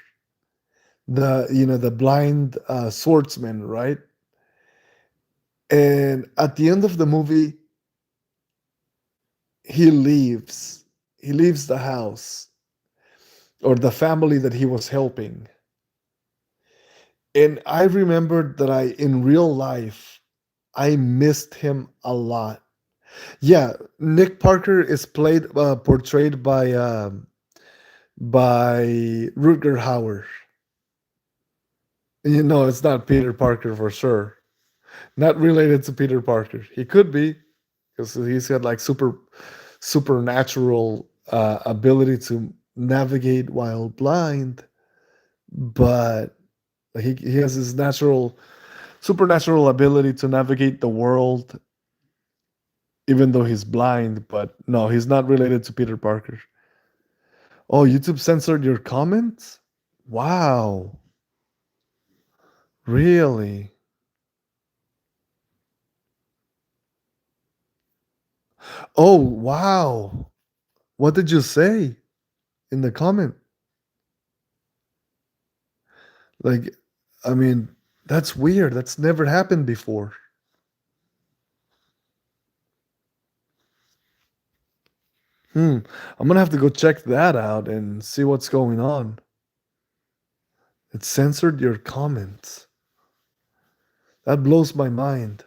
the blind swordsman, right? And at the end of the movie, he leaves. He leaves the house or the family that he was helping. And I remembered that in real life, I missed him a lot. Yeah, Nick Parker is portrayed by Rutger Hauer. You know, it's not Peter Parker for sure. Not related to Peter Parker. He could be because he's got like supernatural ability to navigate while blind, but he has his natural supernatural ability to navigate the world even though he's blind. But no, he's not related to Peter Parker. Oh, YouTube censored your comments? Wow. Really? Oh, wow. What did you say in the comment? Like, I mean, that's weird. That's never happened before. Hmm. I'm gonna have to go check that out and see what's going on. It censored your comments. That blows my mind.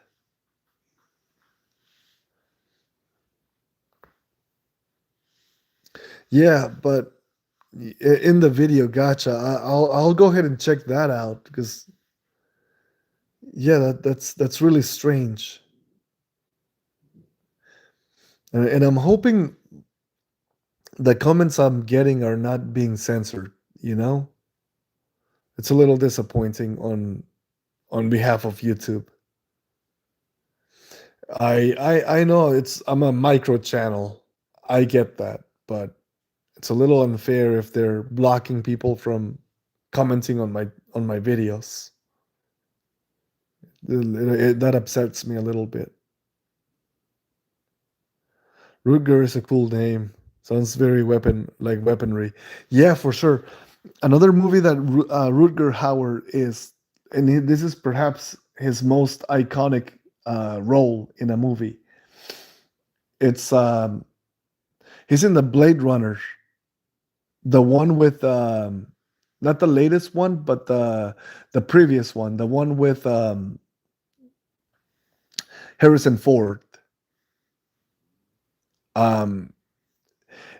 Yeah, but in the video, gotcha. I'll go ahead and check that out because yeah, that's really strange. And I'm hoping the comments I'm getting are not being censored, you know? It's a little disappointing on behalf of YouTube. I know I'm a micro channel. I get that, but it's a little unfair if they're blocking people from commenting on my videos. That upsets me a little bit. Rutger is a cool name. Sounds very weaponry. Yeah, for sure. Another movie that Rutger Hauer is, and this is perhaps his most iconic role in a movie. It's he's in the Blade Runner, the one with not the latest one, but the previous one, the one with Harrison Ford. Um,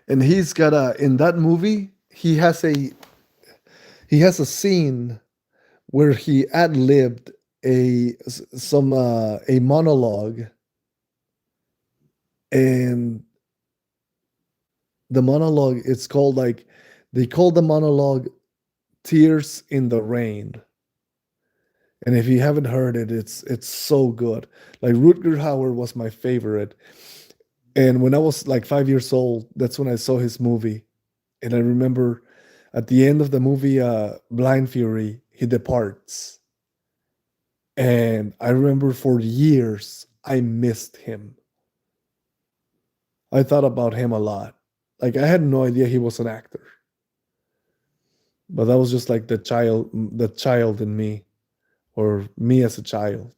and he's got a in that movie he has a scene where he ad libbed a monologue, and the monologue it's called like they call the monologue "Tears in the Rain." And if you haven't heard it, it's so good. Like Rutger Hauer was my favorite, and when I was like 5 years old, that's when I saw his movie, and I remember at the end of the movie, Blind Fury, he departs, and I remember for years I missed him. I thought about him a lot. Like I had no idea he was an actor, but that was just like the child in me, or me as a child.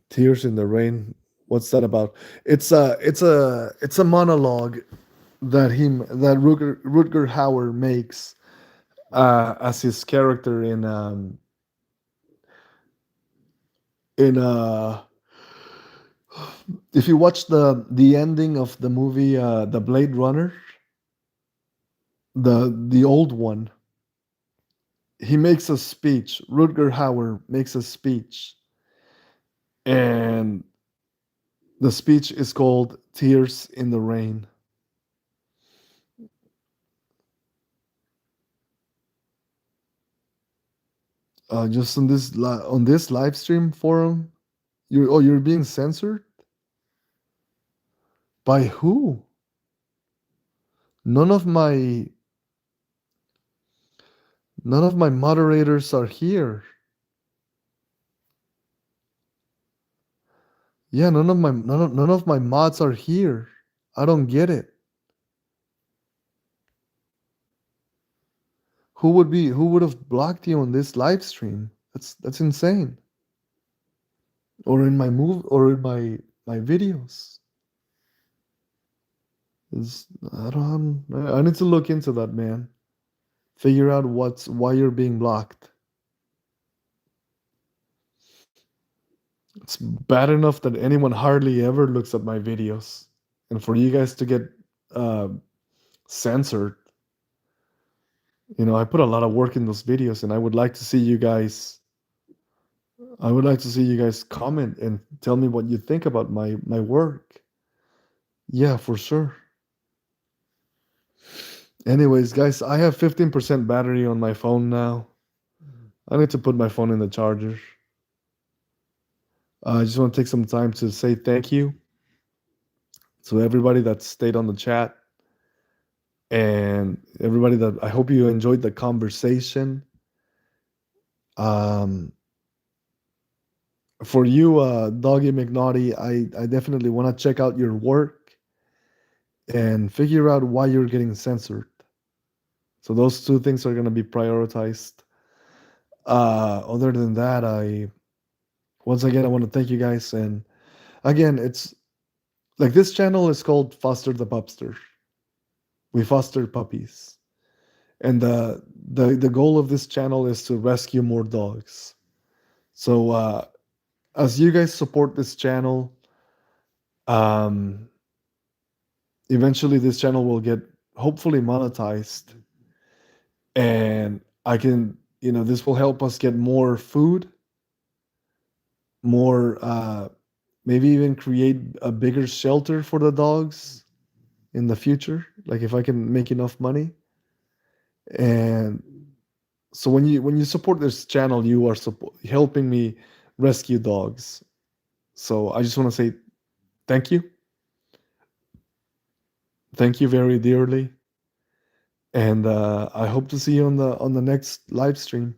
Tears in the Rain. What's that about? It's a monologue that Rutger Hauer makes as his character in if you watch the ending of the movie The Blade Runner, the old one, he makes a speech. Rutger Hauer makes a speech, and the speech is called "Tears in the Rain." Just on on this live stream forum, you're being censored by who? None of my none of my moderators are here. Yeah, none of my mods are here. I don't get it. Who would have blocked you on this live stream? That's insane. Or in my or in my videos. Is I need to look into that, man. Figure out why you're being blocked. It's bad enough that anyone hardly ever looks at my videos, and for you guys to get uh, censored, I put a lot of work in those videos, and I would like to see you guys comment and tell me what you think about my work. Yeah, for sure. Anyways, guys, I have 15% battery on my phone now. I need to put my phone in the charger. I just want to take some time to say thank you to everybody that stayed on the chat and everybody that I hope you enjoyed the conversation. Um, for you, Doggy McNaughty, I definitely want to check out your work and figure out why you're getting censored. So those two things are going to be prioritized. Other than that, I once again I want to thank you guys, and again, it's like this channel is called Foster the Pupster. We foster puppies, and the goal of this channel is to rescue more dogs. So as you guys support this channel, um, eventually this channel will get hopefully monetized, and I can this will help us get more food, more maybe even create a bigger shelter for the dogs in the future, like if I can make enough money. And so when you support this channel, you are helping me rescue dogs. So I just want to say thank you, thank you very dearly, and I hope to see you on the next live stream.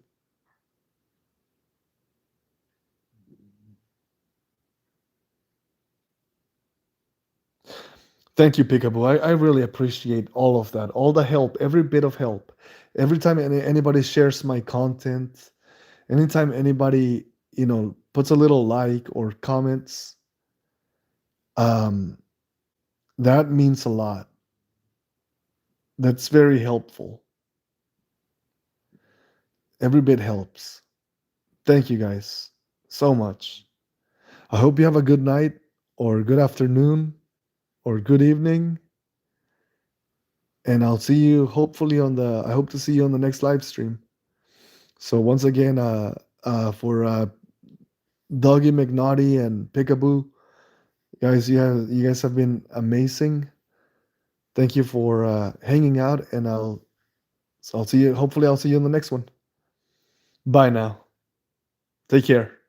Thank you, Peekaboo. I really appreciate all of that, all the help, every bit of help. Every time anybody shares my content, anytime anybody, puts a little like or comments, um, that means a lot. That's very helpful. Every bit helps. Thank you guys so much. I hope you have a good night or good afternoon or good evening. And I'll see you hopefully I hope to see you on the next live stream. So once again, for Doggy McNaughty and Pickaboo, guys, you guys have been amazing. Thank you for hanging out, and I'll see you. Hopefully, I'll see you in the next one. Bye now. Take care.